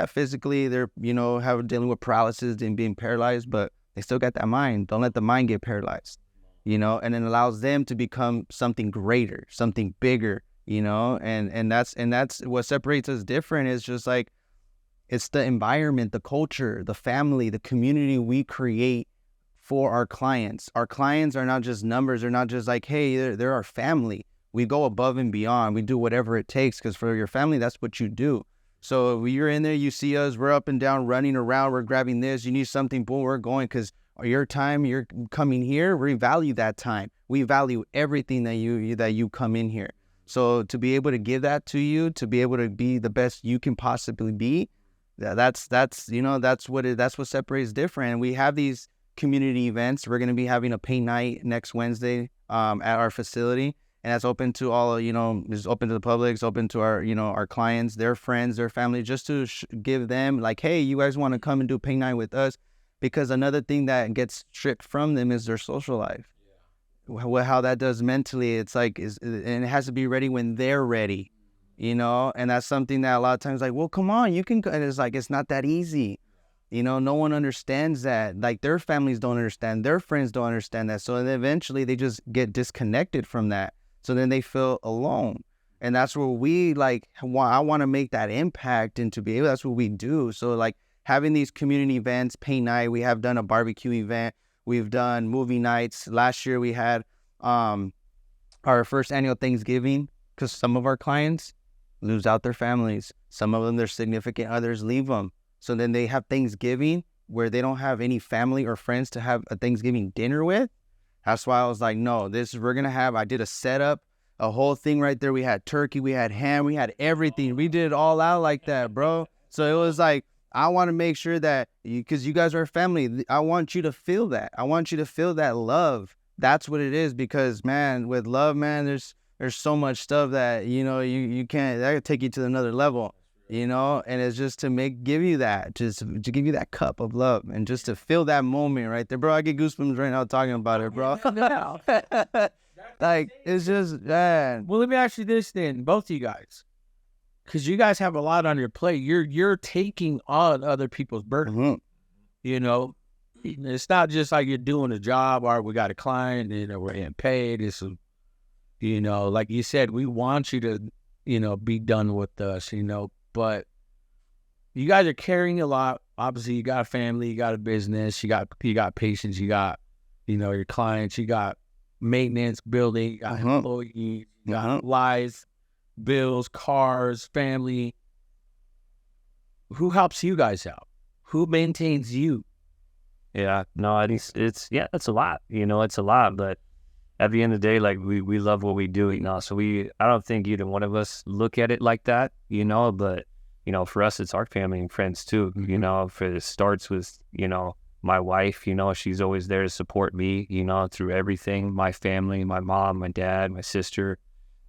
physically they're, you know, dealing with paralysis and being paralyzed, but they still got that mind. Don't let the mind get paralyzed, you know, and it allows them to become something greater, something bigger, you know, and that's what separates us different. Is just like, it's the environment, the culture, the family, the community we create for our clients. Our clients are not just numbers. They're not just like, hey, they're our family. We go above and beyond. We do whatever it takes, because for your family, that's what you do. So when you're in there, you see us, we're up and down, running around, we're grabbing this, you need something, boom, we're going, because your time, you're coming here, we value that time. We value everything that you come in here. So to be able to give that to you, to be able to be the best you can possibly be, that's what separates different. And we have these community events. We're going to be having a paint night next Wednesday at our facility, and that's open to all, it's open to the public, it's open to our, our clients, their friends, their family, just to give them like, hey, you guys want to come and do paint night with us? Because another thing that gets stripped from them is their social life. How that does mentally, it's like, and it has to be ready when they're ready, and that's something that a lot of times like, well, come on, you can, and it's like, it's not that easy. No one understands that. Like, their families don't understand, their friends don't understand that. So then eventually they just get disconnected from that. So then they feel alone. And that's where we I want to make that impact and to be able, that's what we do. So like having these community events, paint night, we have done a barbecue event. We've done movie nights. Last year we had our first annual Thanksgiving, because some of our clients lose out their families. Some of them, their significant others leave them. So then they have Thanksgiving where they don't have any family or friends to have a Thanksgiving dinner with. That's why I was like, no, I did a setup, a whole thing right there. We had turkey, we had ham, we had everything. We did it all out like that, bro. So it was like, I want to make sure that because you guys are a family, I want you to feel that. I want you to feel that love. That's what it is. Because man, with love, man, there's so much stuff that, you can't, that could take you to another level, and it's just to give you that, just to give you that cup of love and just to feel that moment right there, bro. I get goosebumps right now talking about it, bro. Like, it's just, man. Well, let me ask you this then, both of you guys. Because you guys have a lot on your plate. You're taking on other people's burden. Mm-hmm. It's not just like you're doing a job or we got a client and we're getting paid. It's, like you said, we want you to, be done with us, but you guys are carrying a lot. Obviously, you got a family, you got a business, you got patients, you got, your clients, you got maintenance, building, you got employees, you got lives, bills, cars, family. Who helps you guys out? Who maintains you? Yeah, no, it's a lot. It's a lot, but at the end of the day, like we love what we do, So I don't think either one of us look at it like that, But for us, it's our family and friends too. It starts with my wife. She's always there to support me. Through everything. My family, my mom, my dad, my sister.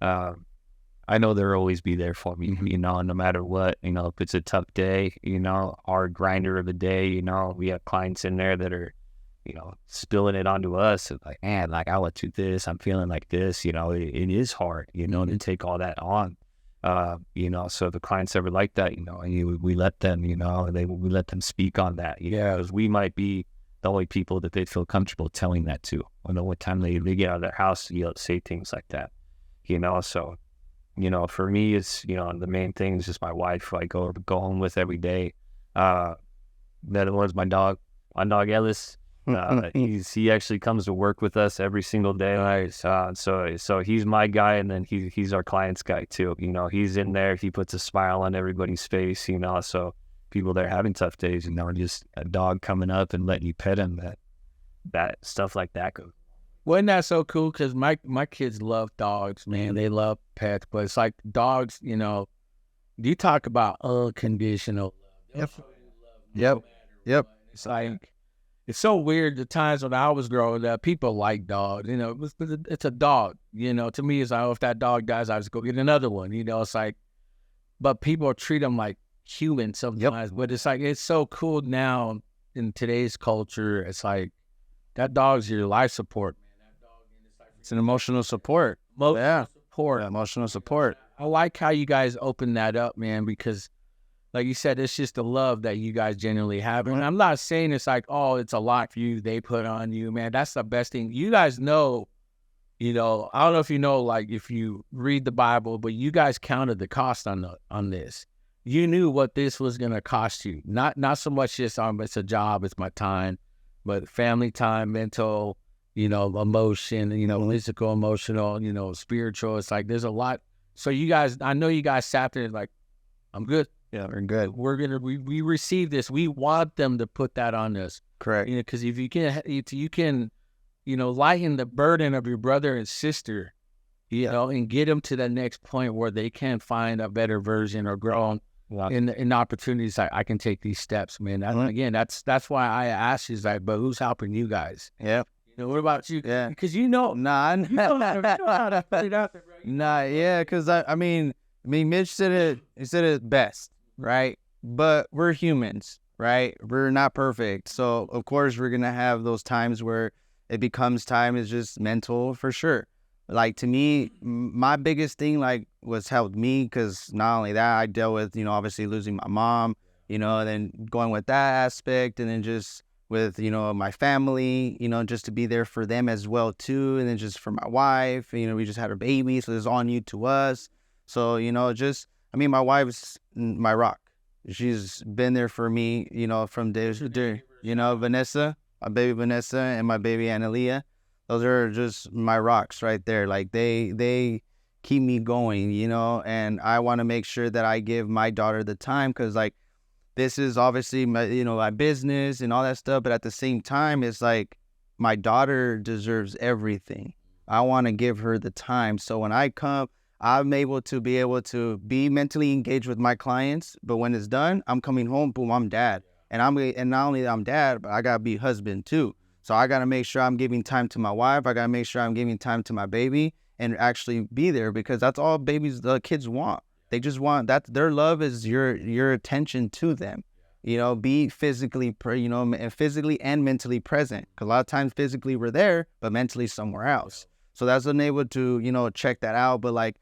I know they'll always be there for me, no matter what, if it's a tough day, our grinder of the day, we have clients in there that are, spilling it onto us. Like, man, like I went through this, I'm feeling like this, it is hard, to take all that on. So if the clients ever like that, we let them, we let them speak on that, because we might be the only people that they feel comfortable telling that to. I know what time they get out of their house, say things like that, so. For me, it's, the main thing is just my wife, who I go home with every day. The other one's my dog Ellis. He actually comes to work with us every single day. So he's my guy, and then he's our client's guy too. He's in there. He puts a smile on everybody's face. So people that are having tough days, just a dog coming up and letting you pet him, that stuff like that goes. Wasn't that so cool? Because my kids love dogs, man. They love pets, but it's like dogs, you talk about unconditional love. Yep. It's like, it's so weird the times when I was growing up, people like dogs, it's a dog, to me, it's like, oh, if that dog dies, I just go get another one, it's like, but people treat them like humans sometimes, but it's like, it's so cool now in today's culture. It's like, that dog's your life support. It's an emotional support. Emotional support. I like how you guys open that up, man, because like you said, it's just the love that you guys genuinely have. And I'm not saying it's like, oh, it's a lot for you, they put on you, man. That's the best thing. You guys know, I don't know if like if you read the Bible, but you guys counted the cost on this. You knew what this was going to cost you. Not so much just, it's a job, it's my time, but family time, mental, emotion, physical, emotional, spiritual. It's like, there's a lot. So you guys, I know you guys sat there like, I'm good. Yeah, we're good. We receive this. We want them to put that on us. Correct. Because if you can, lighten the burden of your brother and sister, you know, and get them to the next point where they can find a better version or grow in opportunities. I can take these steps, man. Again, that's why I asked you, like, but who's helping you guys? Yeah. You know, what about you? Yeah. Because you know, Nah, you know how to put it out there, bro. nah, yeah, because I mean, Mitch said it. He said it best, right? But we're humans, right? We're not perfect, so of course we're gonna have those times where it becomes time is just mental for sure. Like to me, my biggest thing like was helped me because not only that I dealt with, you know, obviously losing my mom, you know, and then going with that aspect, and then just with, you know, my family, you know, just to be there for them as well too, and then just for my wife, you know, we just had a baby, so it's all new to us. So, you know, just I mean, my wife's my rock. She's been there for me, you know, from day to day. You know, Vanessa, my baby Vanessa, and my baby Analia. Those are just my rocks right there. Like they keep me going, you know, and I want to make sure that I give my daughter the time because like this is obviously my, you know, my business and all that stuff. But at the same time, it's like my daughter deserves everything. I want to give her the time. So when I come, I'm able to be mentally engaged with my clients. But when it's done, I'm coming home, boom, I'm dad. And not only I'm dad, but I got to be husband too. So I got to make sure I'm giving time to my wife. I got to make sure I'm giving time to my baby and actually be there because that's all the kids want. They just want that. Their love is your attention to them. You know, be physically, physically and mentally present. Because a lot of times physically we're there, but mentally somewhere else. So that's unable to, you know, check that out. But like,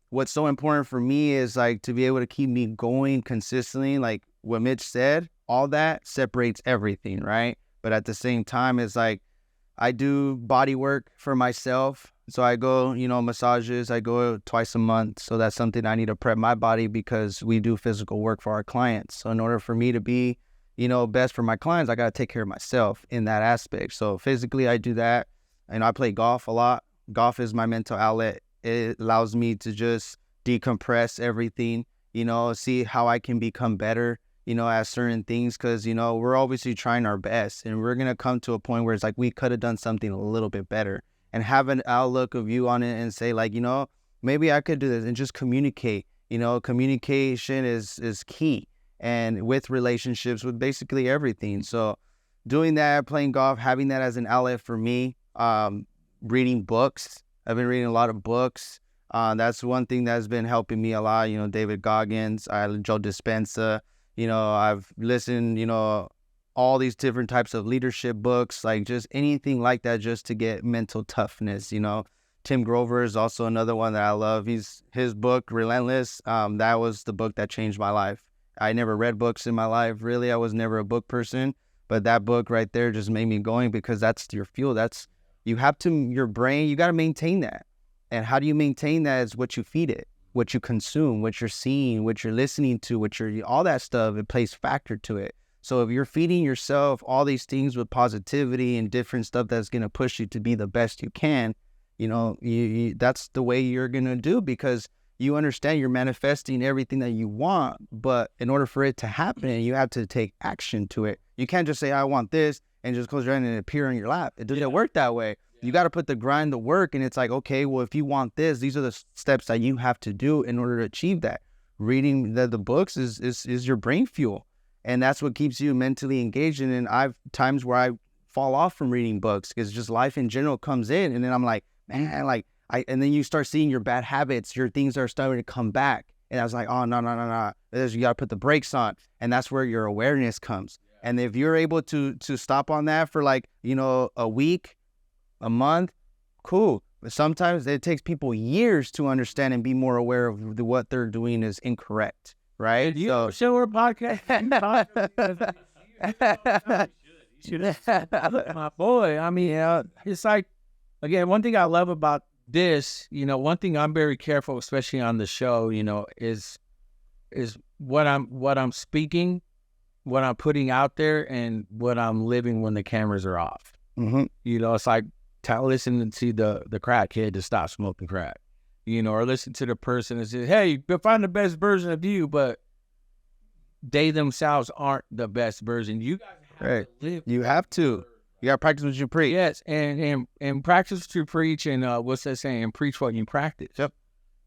what's so important for me is like to be able to keep me going consistently. Like what Mitch said, all that separates everything, right? But at the same time, it's like I do body work for myself. So I go, you know, massages, I go twice a month. So that's something I need to prep my body because we do physical work for our clients. So in order for me to be, you know, best for my clients, I got to take care of myself in that aspect. So physically, I do that. And I play golf a lot. Golf is my mental outlet. It allows me to just decompress everything, you know, see how I can become better, you know, at certain things. Because, you know, we're obviously trying our best. And we're going to come to a point where it's like we could have done something a little bit better. And have an outlook of view on it and say like, you know, maybe I could do this and just communicate. You know, communication is key. And with relationships, with basically everything. So doing that, playing golf, having that as an outlet for me, reading books. I've been reading a lot of books. That's one thing that's been helping me a lot. You know, David Goggins, Joe Dispenza. You know, I've listened, you know, all these different types of leadership books, like just anything like that, just to get mental toughness. You know, Tim Grover is also another one that I love. His book, Relentless, that was the book that changed my life. I never read books in my life, really. I was never a book person, but that book right there just made me going because that's your fuel. You have to, your brain, you got to maintain that. And how do you maintain that is what you feed it, what you consume, what you're seeing, what you're listening to, all that stuff, it plays factor to it. So if you're feeding yourself all these things with positivity and different stuff that's going to push you to be the best you can, you know, that's the way you're going to do because you understand you're manifesting everything that you want. But in order for it to happen, you have to take action to it. You can't just say, I want this and just close your eyes and appear in your lap. It doesn't work that way. You got to put the grind, the work. And it's like, okay, well, if you want this, these are the steps that you have to do in order to achieve that. Reading the books is your brain fuel. And that's what keeps you mentally engaged. And I've times where I fall off from reading books because just life in general comes in. And then I'm like, man, and then you start seeing your bad habits, your things are starting to come back. And I was like, oh, no. You got to put the brakes on. And that's where your awareness comes. Yeah. And if you're able to stop on that for like, you know, a week, a month, cool. But sometimes it takes people years to understand and be more aware of what they're doing is incorrect. Right? You show her podcast. My boy. I mean, it's like, again, one thing I love about this, you know, one thing I'm very careful, especially on the show, you know, is what I'm speaking, what I'm putting out there, and what I'm living when the cameras are off. Mm-hmm. You know, it's like listening to the crack kid to stop smoking crack. You know, or listen to the person that says, hey, find the best version of you, but they themselves aren't the best version. You guys have to live. You have to. You got to practice what you preach. Yes, and practice what you preach, and what's that saying? And preach what you practice. Yep.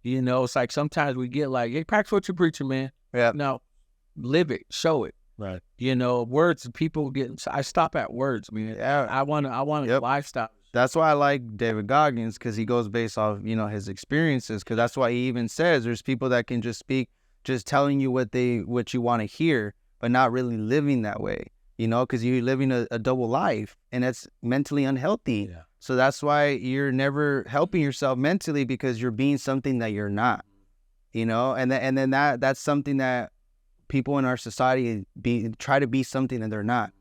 You know, it's like sometimes we get like, hey, practice what you're preaching, man. Yeah. No, live it, show it. Right. You know, words, people get, I stop at words, man. Yeah. I want a lifestyle. That's why I like David Goggins, because he goes based off, you know, his experiences. Because that's why he even says there's people that can just speak, just telling you what you want to hear, but not really living that way. You know, because you're living a double life, and that's mentally unhealthy. Yeah. So that's why you're never helping yourself mentally, because you're being something that you're not. You know, and then that's something that people in our society try to be something that they're not,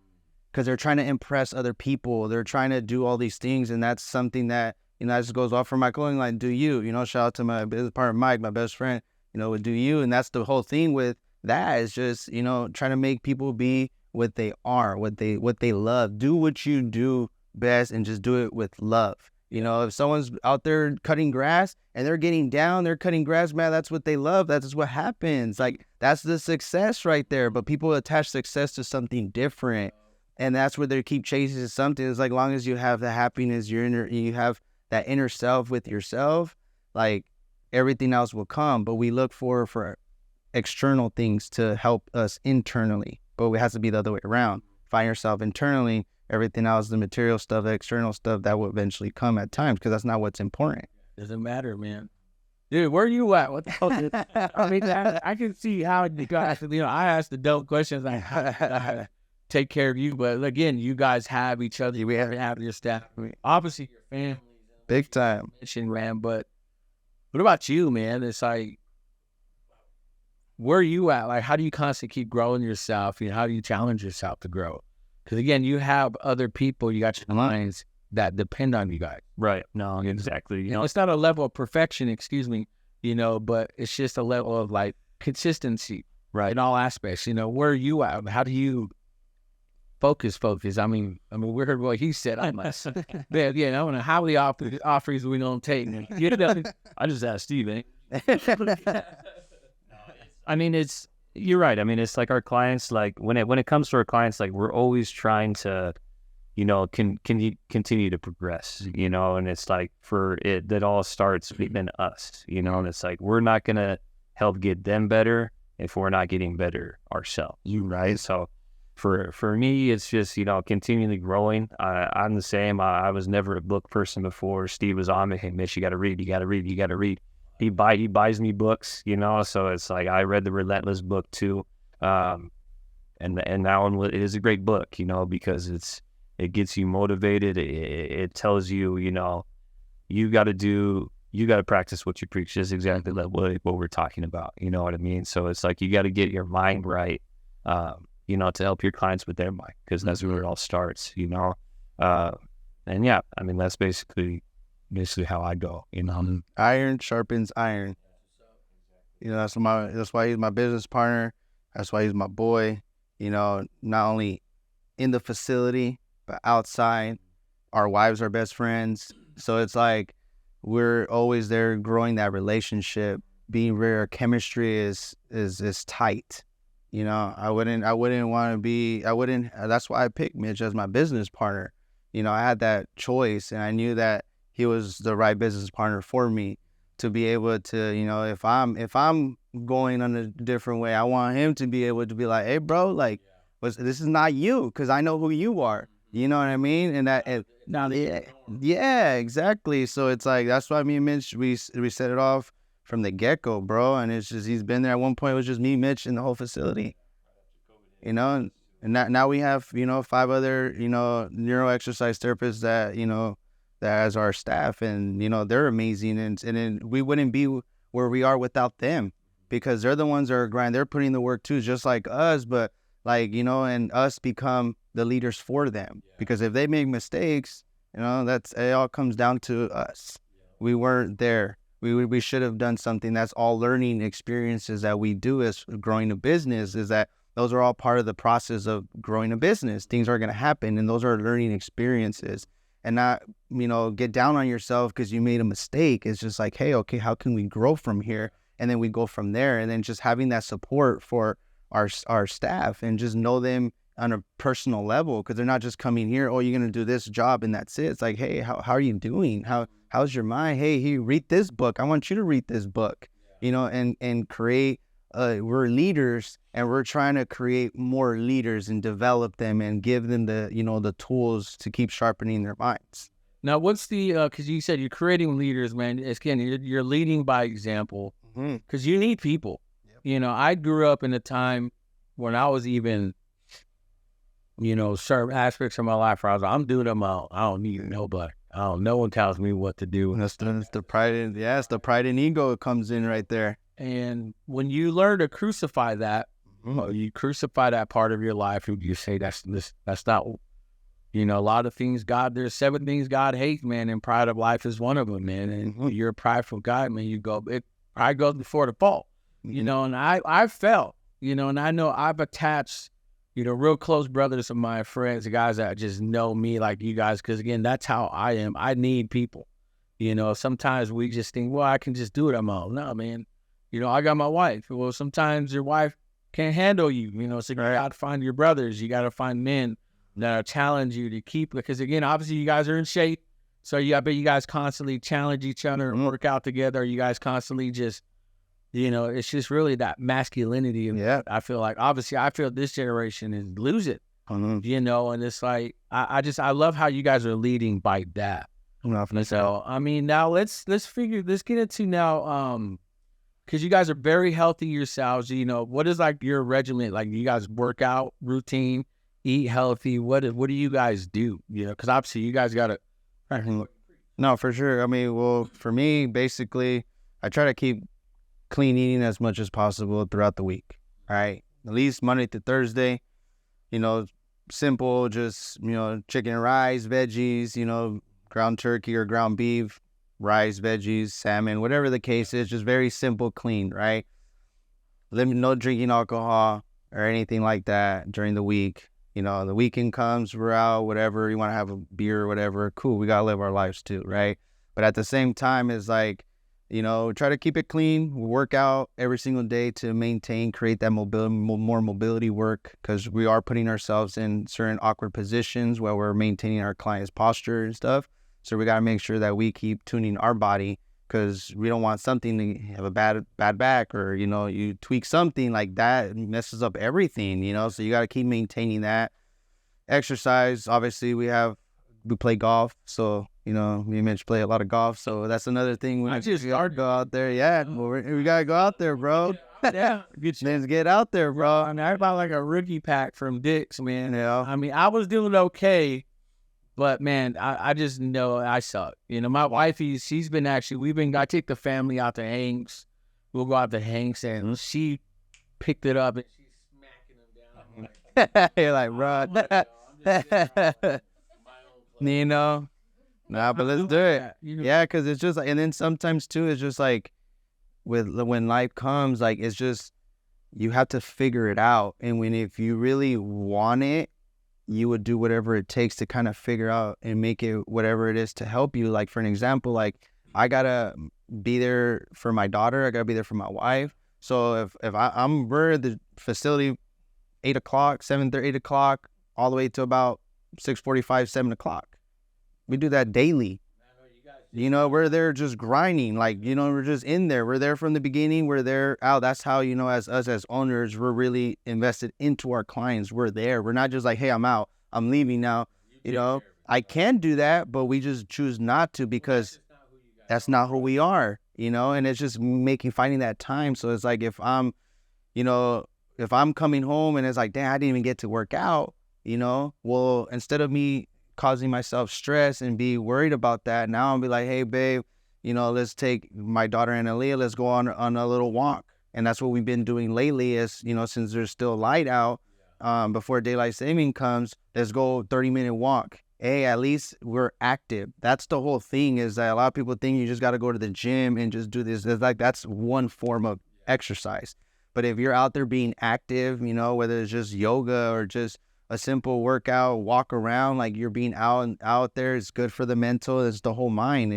because they're trying to impress other people. They're trying to do all these things, and that's something that, you know, that just goes off from my clothing line. Do you? You know, shout out to my business partner Mike, my best friend. You know, with do you, and that's the whole thing with that, is just, you know, trying to make people be what they are, what they love. Do what you do best, and just do it with love. You know, if someone's out there cutting grass and they're getting down, they're cutting grass, man, that's what they love. That's what happens. Like, that's the success right there. But people attach success to something different, and that's where they keep chasing something. It's like, long as you have the happiness, you have that inner self with yourself, like, everything else will come. But we look for external things to help us internally. But it has to be the other way around. Find yourself internally. Everything else, the material stuff, the external stuff, that will eventually come at times, because that's not what's important. Doesn't matter, man. Dude, where you at? What the hell? I mean, I can see how you guys, you know, I ask the dope questions. I take care of you. But again, you guys have each other. We have your staff. Obviously, your family. Big time. Man, but what about you, man? It's like, where are you at? Like, how do you constantly keep growing yourself? You know, how do you challenge yourself to grow? Because again, you have other people, you got your clients that depend on you guys. Right. No, exactly. You know, it's not a level of perfection, excuse me, you know, but it's just a level of like consistency, right? In all aspects. You know, where are you at? How do you focus? I mean, we heard what he said. I'm like, man, yeah, I don't know how many offers we don't take. You know, I just asked Steve, eh? I mean, you're right. I mean, it's like our clients, like when it comes to our clients, like we're always trying to, you know, can you continue to progress, you know, and it's like that all starts within us, you know, and it's like, we're not going to help get them better if we're not getting better ourselves. You right. So for me, it's just, you know, continually growing. I'm the same. I was never a book person before. Steve was on me. Hey, Mitch, you got to read. He buys me books, you know, so it's like, I read the Relentless book too. And that one is a great book, you know, because it gets you motivated. It tells you, you know, you got to practice what you preach. Just exactly like what we're talking about. You know what I mean? So it's like, you got to get your mind right, you know, to help your clients with their mind, because that's where it all starts, you know? And yeah, I mean, that's basically how I go, you know. Iron sharpens iron. You know, that's why he's my business partner. That's why he's my boy. You know, not only in the facility, but outside. Our wives are best friends. So it's like, we're always there growing that relationship. Being rare, chemistry is tight. You know, I wouldn't want to be, that's why I picked Mitch as my business partner. You know, I had that choice, and I knew that he was the right business partner for me to be able to, you know, if I'm going on a different way, I want him to be able to be like, hey, bro, like, this is not you, because I know who you are. You know what I mean? And yeah, exactly. So it's like, that's why me and Mitch, we set it off from the get-go, bro. And it's just, he's been there. At one point, it was just me, Mitch, and the whole facility. You know, and now we have, you know, 5 other, you know, neuro exercise therapists that, you know, that as our staff, and, you know, they're amazing. And then we wouldn't be where we are without them, because they're the ones that are grinding. They're putting the work too, just like us, but like, you know, and us become the leaders for them. Because if they make mistakes, you know, it all comes down to us. We weren't there. We should have done something. That's all learning experiences that we do as growing a business, is that those are all part of the process of growing a business. Things are going to happen, and those are learning experiences. And not, you know, get down on yourself because you made a mistake. It's just like, hey, okay, how can we grow from here? And then we go from there. And then just having that support for our staff, and just know them on a personal level, because they're not just coming here, oh, you're going to do this job and that's it. It's like, hey, how are you doing? How's your mind? Hey, read this book. I want you to read this book, you know, and create, we're leaders, and we're trying to create more leaders and develop them and give them the, you know, the tools to keep sharpening their minds. Now, what's the, because you said you're creating leaders, man. Again, you're leading by example, because you need people. Yep. You know, I grew up in a time when I was even, you know, certain aspects of my life where I was like, I'm doing them all. I don't need nobody. No one tells me what to do. That's the pride. It's the pride and ego comes in right there. And when you learn to crucify that, you crucify that part of your life, and you say that's not, you know, a lot of things there's 7 things God hates, man, and pride of life is one of them, man. And you're a prideful guy, man. Pride goes before the fall, you know. And I felt, you know, and I know I've attached, you know, real close brothers of my friends, the guys that just know me like you guys, because again, that's how I am. I need people. You know, sometimes we just think, well, I can just do it on my own. No, man. You know, I got my wife. Well, sometimes your wife can't handle you, you know, so you got to find your brothers. You got to find men that challenge you to keep, because again, obviously you guys are in shape. So I bet you guys constantly challenge each other and work out together. You guys constantly just, you know, it's just really that masculinity. And I feel like, obviously, I feel this generation is losing, you know, and it's like, I love how you guys are leading by that. So, I mean, now let's get into now, because you guys are very healthy yourselves. You know, what is like your regimen? Like, you guys work out routine, eat healthy. What do you guys do? You know, because obviously you guys got to. No, for sure. I mean, well, for me, basically, I try to keep clean eating as much as possible throughout the week. All right, at least Monday to Thursday. You know, simple, just, you know, chicken and rice, veggies. You know, ground turkey or ground beef, rice, veggies, salmon, whatever the case is. Just very simple, clean. Right. No drinking alcohol or anything like that during the week. You know, the weekend comes, we're out, whatever, you want to have a beer or whatever, cool, we got to live our lives too, right? But at the same time, it's like, you know, try to keep it clean, work out every single day to create that mobility, more mobility work, because we are putting ourselves in certain awkward positions where we're maintaining our client's posture and stuff. So we got to make sure that we keep tuning our body, because we don't want something to have a bad back, or, you know, you tweak something like that, it messes up everything, you know. So you got to keep maintaining that. Exercise, obviously, we play golf, so, you know, me and Mitch play a lot of golf, so that's another thing. We go out there. Yeah, we gotta go out there, bro. Yeah, let's get out there, bro. I mean, I bought like a rookie pack from Dick's, man. Yeah. I mean, I was doing okay. But man, I just know I suck. You know, my wife, I take the family out to Hanks. We'll go out to Hanks, and she picked it up and she's smacking them down. You're like, bro. You know? Nah, but let's do it. Yeah, because it's just, and then sometimes too, it's just like, when life comes, like, it's just, you have to figure it out. And if you really want it, you would do whatever it takes to kind of figure out and make it whatever it is to help you. Like, for an example, like, I gotta be there for my daughter. I gotta be there for my wife. So if we're at the facility 8 o'clock, 7:30, 8 o'clock, all the way to about 6:45, 7 o'clock. We do that daily. You know, we're there just grinding. Like, you know, we're just in there. We're there from the beginning. We're there out. That's how, you know, as us as owners, we're really invested into our clients. We're there. We're not just like, hey, I'm out, I'm leaving now. You know, I can do that, but we just choose not to, because that's not who we are, you know, and it's just finding that time. So it's like, if I'm coming home and it's like, damn, I didn't even get to work out, you know, well, instead of me causing myself stress and be worried about that, now I'll be like, hey, babe, you know, let's take my daughter and Aaliyah, let's go on a little walk. And that's what we've been doing lately, is, you know, since there's still light out, before daylight saving comes, let's go 30-minute walk. Hey, at least we're active. That's the whole thing, is that a lot of people think you just got to go to the gym and just do this. It's like, that's one form of exercise. But if you're out there being active, you know, whether it's just yoga or just a simple workout, walk around, like, you're being out there. It's good for the mental. It's the whole mind.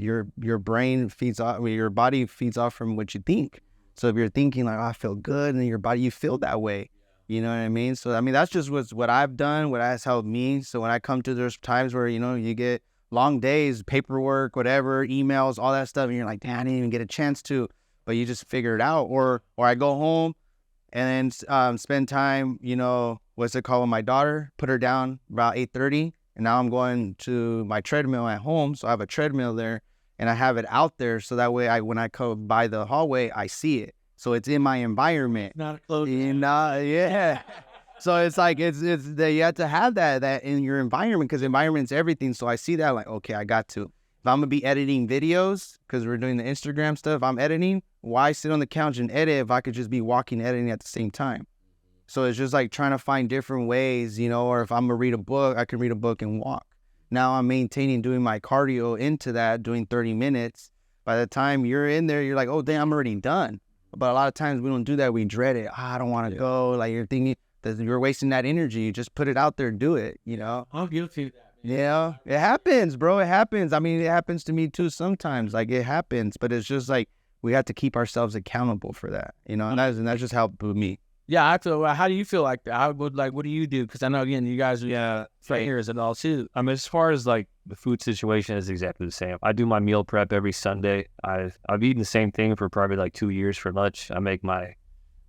Your brain feeds off, your body feeds off from what you think. So if you're thinking like, oh, I feel good, and your body, you feel that way. You know what I mean? So, I mean, that's just what I've done, what has helped me. So when I come to, there's times where, you know, you get long days, paperwork, whatever, emails, all that stuff, and you're like, damn, I didn't even get a chance to, but you just figure it out. Or I go home and then spend time, you know, what's it called, with my daughter, put her down about 8:30, and now I'm going to my treadmill at home. So I have a treadmill there, and I have it out there, so that way when I come by the hallway, I see it. So it's in my environment. Not a close. Yeah. So it's like, it's that you have to have that in your environment, because environment's everything. So I see that, like, okay, I got to. If I'm gonna be editing videos, because we're doing the Instagram stuff, I'm editing. Why sit on the couch and edit if I could just be walking, editing at the same time? So it's just like trying to find different ways, you know, or if I'm gonna read a book, I can read a book and walk. Now I'm maintaining doing my cardio into that, doing 30 minutes. By the time you're in there, you're like, oh, damn, I'm already done. But a lot of times we don't do that. We dread it. I don't want to go. Like, you're thinking that you're wasting that energy. You just put it out there, do it, you know? I'm guilty of that. Yeah, it happens, bro. It happens. I mean, it happens to me too sometimes. Like, it happens, but it's just like we have to keep ourselves accountable for that, you know? And that's just helped with me. Yeah, I feel. How do you feel like that? I would like. What do you do? Because I know, again, you guys are trainers and all too. I mean, as far as like the food situation is exactly the same. I do my meal prep every Sunday. I've eaten the same thing for probably like 2 years for lunch. I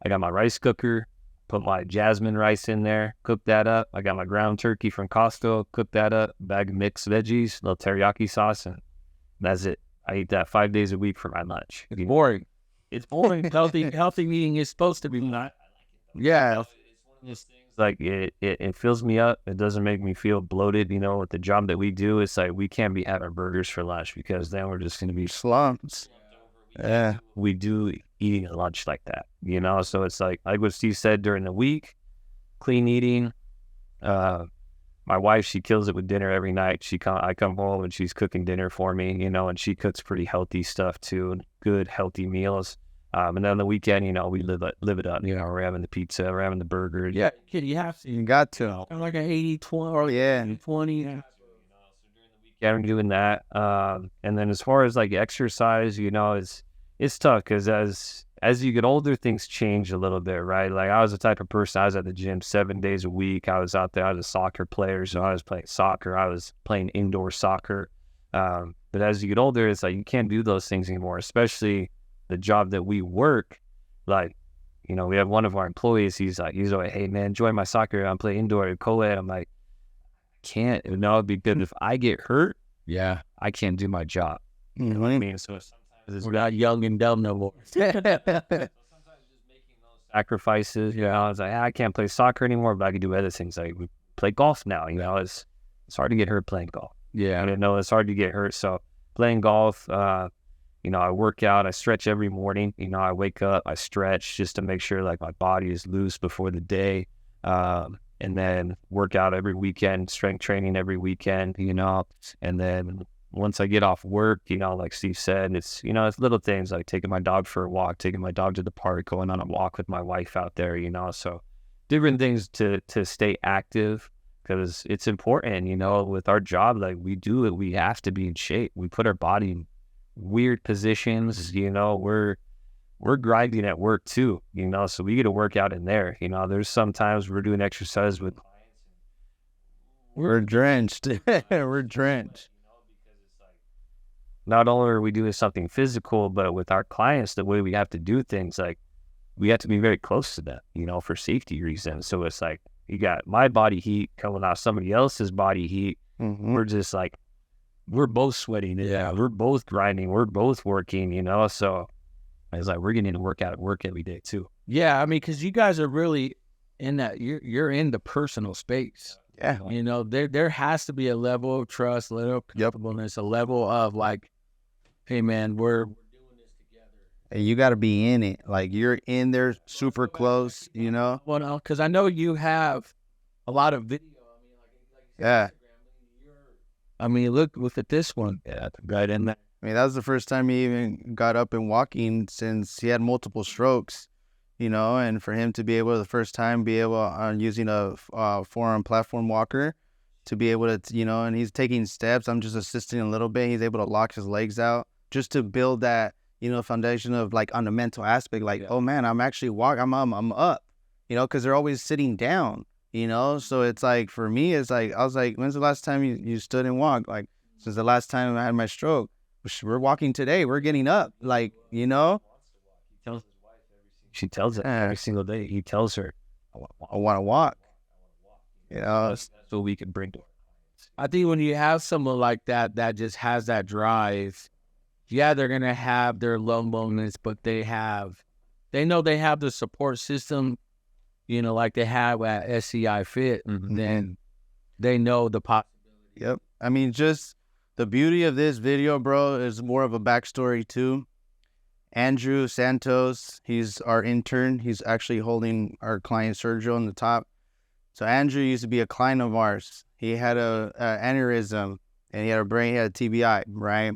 got my rice cooker, put my jasmine rice in there, cook that up. I got my ground turkey from Costco, cook that up, bag of mixed veggies, little teriyaki sauce, and that's it. I eat that 5 days a week for my lunch. It's boring. It's boring. healthy eating is supposed to be not. Yeah. It's one of those things, like it fills me up. It doesn't make me feel bloated. You know, with the job that we do, it's like we can't be having burgers for lunch, because then we're just going to be Slumps. Yeah. We do eating a lunch like that, you know? So it's like what Steve said, during the week, clean eating. My wife, she kills it with dinner every night. I come home and she's cooking dinner for me, you know, and she cooks pretty healthy stuff too, and good healthy meals. And then on the weekend, you know, we live it up. You know, we're having the pizza, we're having the burger. Yeah, kid, you have to. You got to. Kind of like an 80-20 or Yeah. 20. Yeah, I'm doing that. And then as far as like exercise, you know, it's tough, because as you get older, things change a little bit, right? Like, I was the type of person, I was at the gym 7 days a week. I was out there. I was a soccer player, so I was playing soccer. I was playing indoor soccer. But as you get older, it's like you can't do those things anymore, especially the job that we work. Like, you know, we have one of our employees, he's like, hey man, join my soccer. I'm playing indoor co-ed. I'm like, can't, you know, because if I get hurt, Yeah. I can't do my job. You know what I mean? I mean, so sometimes We're not young and dumb no more. sometimes just making those sacrifices, you know, I was like, I can't play soccer anymore, but I can do other things. Like, we play golf now, you know, it's hard to get hurt playing golf. Yeah. I didn't know it's hard to get hurt. So playing golf, you know, I work out, I stretch every morning. You know, I wake up, I stretch just to make sure like my body is loose before the day. And then work out every weekend, strength training every weekend, you know. And then once I get off work, you know, like Steve said, it's, you know, it's little things like taking my dog for a walk, taking my dog to the park, going on a walk with my wife out there, you know. So different things to stay active, because it's important, you know, with our job. Like, we do it, we have to be in shape. We put our body in weird positions, you know. We're grinding at work too, you know, so we get to work out in there. You know, there's sometimes we're doing exercise with clients. We're drenched. We're drenched. Not only are we doing something physical, but with our clients, the way we have to do things, like, we have to be very close to them, you know, for safety reasons. So it's like, you got my body heat coming off somebody else's body heat. Mm-hmm. We're just like, we're both sweating. Yeah. We're both grinding. We're both working, you know. So it's like, we're getting to work out at work every day too. Yeah, I mean, because you guys are really in that, you're in the personal space. Yeah. You know, there has to be a level of trust, a level of comfortableness, a level of like, hey man, we're doing this together. And you got to be in it. Like, you're in there super close, you know? Well, no, because I know you have a lot of video. I mean, like you said, Yeah. I mean, look at this one. Yeah, right in there. I mean, that was the first time he even got up and walking since he had multiple strokes, you know, and for him to be able, the first time, be able, using a forearm platform walker, to be able to, you know, and he's taking steps. I'm just assisting a little bit. He's able to lock his legs out just to build that, you know, foundation of like on the mental aspect, like, oh man, I'm actually I'm up, you know, because they're always sitting down, you know. So it's like, for me, it's like, I was like, when's the last time you stood and walked? Like, since the last time I had my stroke. We're walking today. We're getting up, like, you know. She tells it every single day. He tells her, I want to walk. You know, so we can bring to. I think when you have someone like that that just has that drive, yeah, they're gonna have their low moments, but they know they have the support system, you know, like they have at SCI Fit. Then they know the possibility. Yep. I mean, just the beauty of this video, bro, is more of a backstory too. Andrew Santos, he's our intern. He's actually holding our client Sergio on the top. So Andrew used to be a client of ours. He had a aneurysm and he had a TBI, right?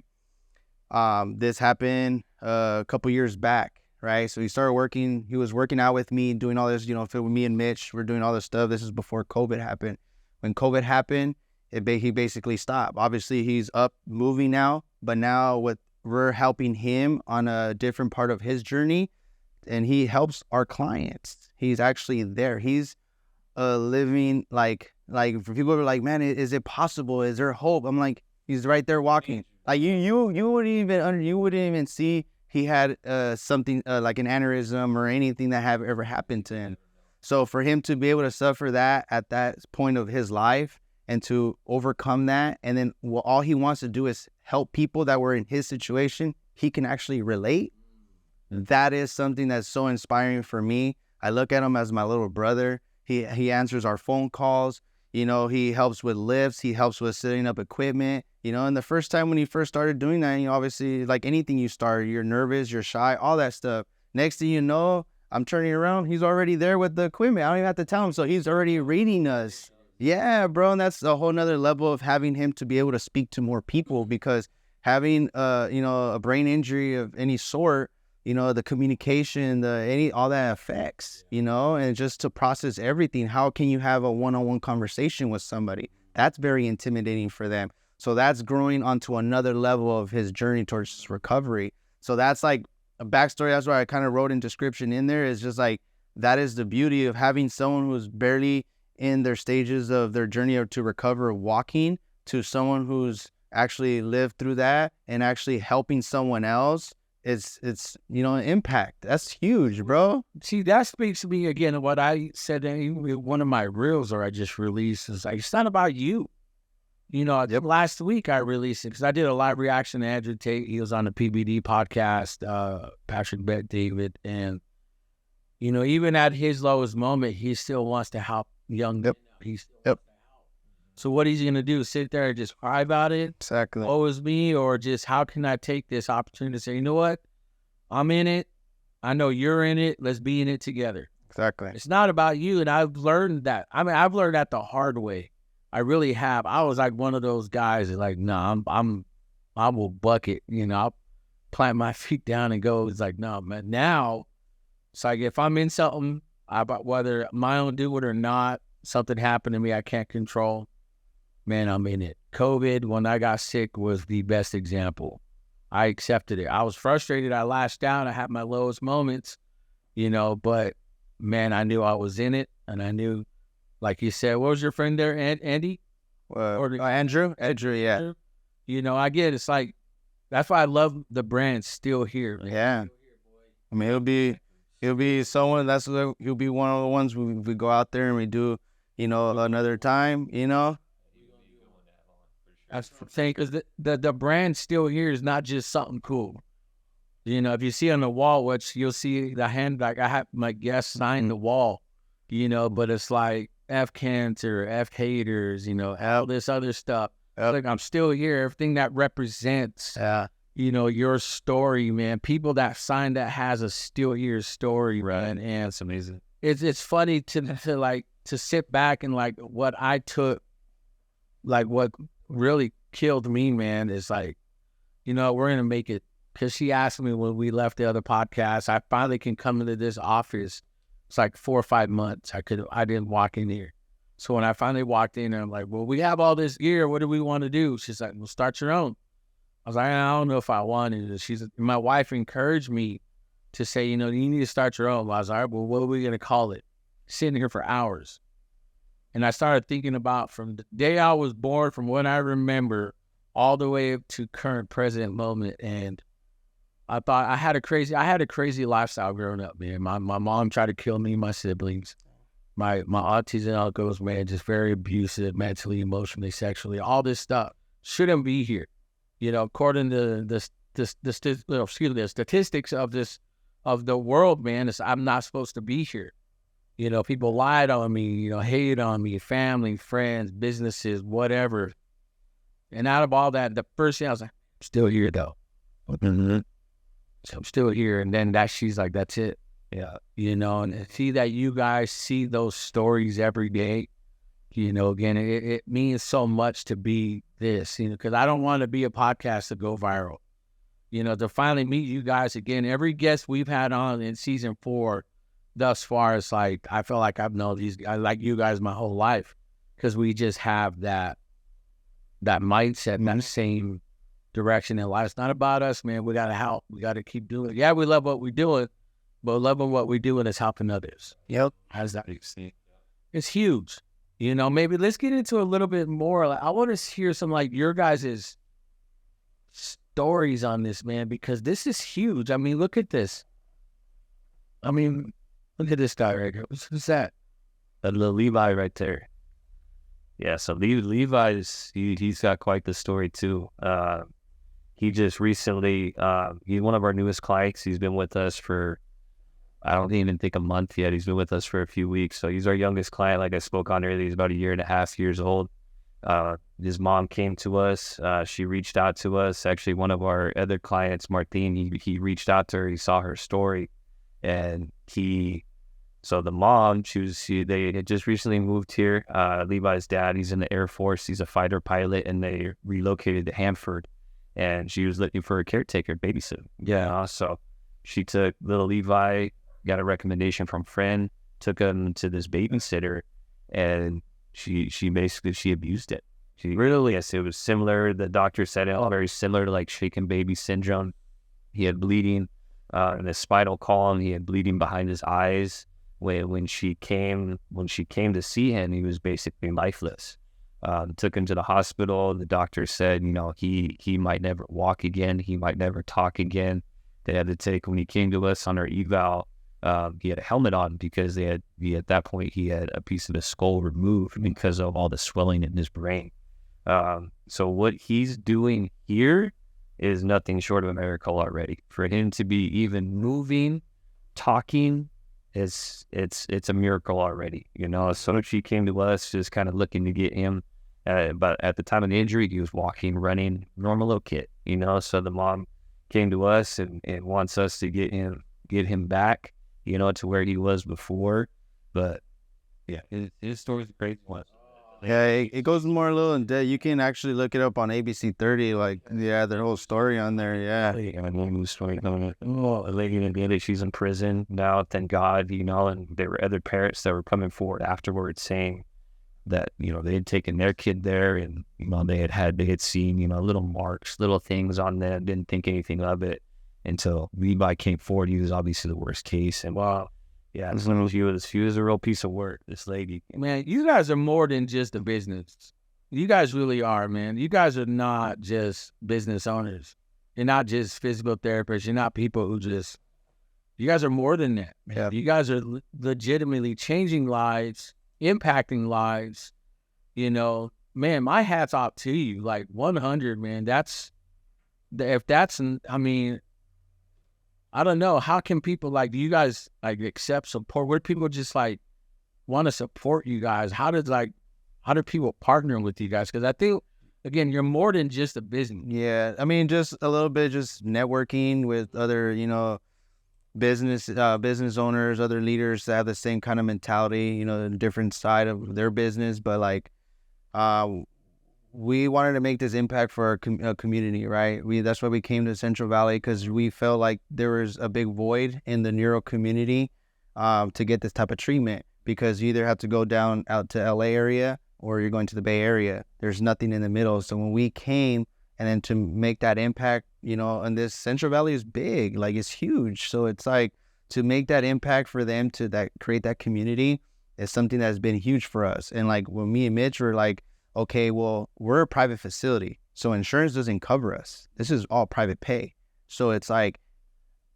This happened a couple years back, right? So he started working. He was working out with me, doing all this, you know, with me and Mitch. We're doing all this stuff. This is before COVID happened. When COVID happened, he basically stopped. Obviously, he's up moving now, but now we're helping him on a different part of his journey, and he helps our clients. He's actually there. He's living like for people who are like, man, is it possible? Is there hope? I'm like, he's right there walking. Like you wouldn't even see he had something like an aneurysm or anything that have ever happened to him. So for him to be able to suffer that at that point of his life and to overcome that, and then all he wants to do is help people that were in his situation, he can actually relate. That is something that's so inspiring for me. I look at him as my little brother. He answers our phone calls. You know, he helps with lifts. He helps with setting up equipment. You know, and the first time when he first started doing that, you know, obviously, like anything you start, you're nervous, you're shy, all that stuff. Next thing you know, I'm turning around. He's already there with the equipment. I don't even have to tell him. So he's already reading us. Yeah, bro. And that's a whole nother level of having him to be able to speak to more people, because having, you know, a brain injury of any sort, you know, the communication, all that affects, you know, and just to process everything. How can you have a one-on-one conversation with somebody? That's very intimidating for them. So that's growing onto another level of his journey towards recovery. So that's like a backstory. That's why I kind of wrote in description in there. Is just like, that is the beauty of having someone who's barely in their stages of their journey to recover walking, to someone who's actually lived through that and actually helping someone else. It's you know, an impact. That's huge, bro. See, that speaks to me again. What I said in one of my reels, or I just released, is like, it's not about you. You know, last week I released it because I did a live reaction to Andrew Tate. He was on the PBD podcast, Patrick Bet David, and you know, even at his lowest moment, he still wants to help young men. So what he's going to do, sit there and just cry about it? Exactly. Oh, it's me, or just how can I take this opportunity to say, you know what? I'm in it. I know you're in it. Let's be in it together. Exactly. It's not about you. And I've learned that. I mean, I've learned that the hard way. I really have. I was like one of those guys that like, nah, I will bucket, you know, I'll plant my feet down and go. It's like, no, man. Now it's like, if I'm in something, whether my own do it or not, something happened to me I can't control, man, I'm in it. COVID, when I got sick, was the best example. I accepted it. I was frustrated. I lashed out. I had my lowest moments, you know, but man, I knew I was in it. And I knew, like you said, what was your friend there, Andy? Andrew? Andrew, yeah. You know, I get it. It's like, that's why I love the brand Still Here. Yeah. I mean, he'll be someone, he'll be one of the ones we go out there and we do, you know, another time, you know. That's saying, because the brand Still Here is not just something cool. You know, if you see on the wall, which you'll see the hand, like I have my guest sign the wall, you know, but it's like F cancer, F haters, you know, all this other stuff. Like, I'm still here. Everything that represents, you know, your story, man. People that sign that has a Still Here story, right? And It's amazing. It's funny to sit back and like what I took, like what really killed me, man, is like, you know, we're gonna make it. Because she asked me when we left the other podcast, I finally can come into this office. It's like 4 or 5 months. I didn't walk in here. So when I finally walked in, I'm like, well, we have all this gear. What do we want to do? She's like, well, start your own. I was like, I don't know if I want to. My wife encouraged me to say, you know, you need to start your own. I was like, all right, well, what are we going to call it? sitting here for hours. And I started thinking about from the day I was born, from what I remember, all the way up to current present moment. And I thought I had a crazy lifestyle growing up, man. My mom tried to kill me, my siblings. My aunties and uncles, man, just very abusive, mentally, emotionally, sexually, all this stuff. Shouldn't be here. You know, according to the statistics of the world, man, I'm not supposed to be here. You know, people lied on me, you know, hated on me, family, friends, businesses, whatever. And out of all that, the first thing I was like, I'm still here though. So I'm still here. And then she's like, that's it. Yeah. You know, and see that you guys see those stories every day, you know, again, it means so much to be this, you know, because I don't want to be a podcast to go viral. You know, to finally meet you guys again, every guest we've had on in season 4 thus far, it's like, I feel like I've known I like you guys my whole life because we just have that mindset, that same direction in life. It's not about us, man. We got to help. We got to keep doing it. Yeah, we love what we're doing, but loving what we're doing is helping others. Yep. How's that? It's huge. You know, maybe let's get into a little bit more. Like, I want to hear some like your guys' stories on this, man, because this is huge. I mean, look at this. I mean, look at this guy right here. Who's that? The little Levi right there. Yeah, so Levi's, he's got quite the story too. He just recently, he's one of our newest clients. He's been with us for, I don't even think a month yet. He's been with us for a few weeks. So he's our youngest client. Like I spoke on earlier, he's about 1.5 years old. His mom came to us. She reached out to us. Actually, one of our other clients, Martine, he reached out to her. He saw her story. And so the mom, they had just recently moved here. Levi's dad, he's in the Air Force. He's a fighter pilot, and they relocated to Hanford. And she was looking for a caretaker, babysitter. Yeah. So she took little Levi, got a recommendation from a friend, took him to this babysitter, and she abused it. Yes, it was similar. The doctor said it very similar to like shaken baby syndrome. He had bleeding in his spinal column. He had bleeding behind his eyes. When she came to see him, he was basically lifeless. Took him to the hospital. The doctor said, you know, he might never walk again. He might never talk again. They had to take, when he came to us on our eval, he had a helmet on because at that point he had a piece of his skull removed because of all the swelling in his brain. So what he's doing here is nothing short of a miracle already. For him to be even moving, talking, it's a miracle already, you know. So she came to us just kind of looking to get him, but at the time of the injury, he was walking, running, normal little kid, you know. So the mom came to us and wants us to get him back, you know, to where he was before. But yeah, his story's a crazy one. Yeah, it goes more a little in depth. You can actually look it up on ABC 30, like, yeah, their whole story on there, yeah. And the story, a lady in India, she's in prison now, thank God, you know, and there were other parents that were coming forward afterwards saying that, you know, they had taken their kid there and, you know, they had seen, you know, little marks, little things on them, didn't think anything of it until Levi came forward. He was obviously the worst case, and wow. Yeah, she was a real piece of work, this lady. Man, you guys are more than just a business. You guys really are, man. You guys are not just business owners. You're not just physical therapists. You're not people who just, you guys are more than that, man. Yeah. You guys are legitimately changing lives, impacting lives. You know, man, my hat's off to you. Like 100, man. I mean, I don't know. How can people, like, do you guys, like, accept support? Where do people just, like, want to support you guys? How do people partner with you guys? Because I think, again, you're more than just a business. Yeah, I mean, just a little bit, just networking with other, you know, business owners, other leaders that have the same kind of mentality, you know, a different side of their business. But, like, we wanted to make this impact for our community, right? That's why we came to Central Valley, because we felt like there was a big void in the neuro community to get this type of treatment, because you either have to go down out to LA area or you're going to the Bay Area. There's nothing in the middle. So when we came, and then to make that impact, you know, and this Central Valley is big, like it's huge. So it's like to make that impact for them to create that community, is something that's been huge for us. And like when me and Mitch were like, okay, well, we're a private facility, so insurance doesn't cover us. This is all private pay. So it's like,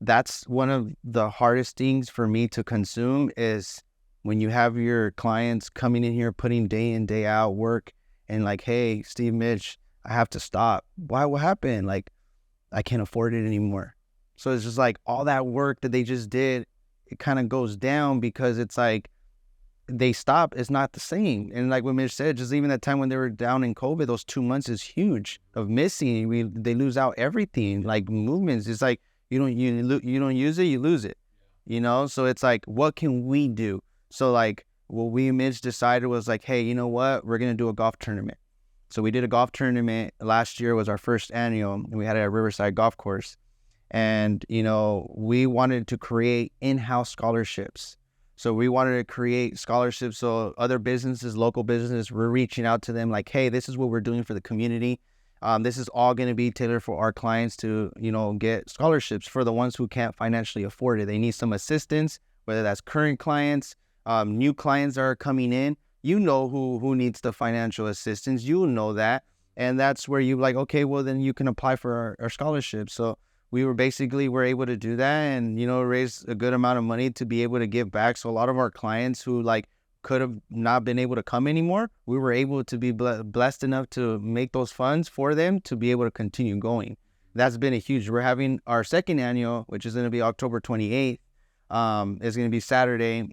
that's one of the hardest things for me to consume is when you have your clients coming in here, putting day in, day out work, and like, hey, Steve, Mitch, I have to stop. Why? What happened? Like, I can't afford it anymore. So it's just like all that work that they just did, it kind of goes down because it's like they stop. It's not the same. And like what Mitch said, just even that time when they were down in COVID, those 2 months is huge of missing. They lose out everything, like movements. It's like you don't use it, you lose it, you know? So it's like, what can we do? So like what we and Mitch decided was like, hey, you know what? We're going to do a golf tournament. So we did a golf tournament. Last year was our first annual, and we had it at Riverside Golf Course. And, you know, we wanted to create in-house scholarships. So we wanted to create scholarships so other businesses, local businesses, we're reaching out to them like, hey, this is what we're doing for the community. This is all going to be tailored for our clients to, you know, get scholarships for the ones who can't financially afford it. They need some assistance, whether that's current clients, new clients that are coming in. You know who needs the financial assistance. You know that. And that's where you like, okay, well, then you can apply for our scholarship. So we were able to do that and, you know, raise a good amount of money to be able to give back. So a lot of our clients who like could have not been able to come anymore, we were able to be blessed enough to make those funds for them to be able to continue going. That's been a huge, we're having our second annual, which is going to be October 28th. It's going to be Saturday.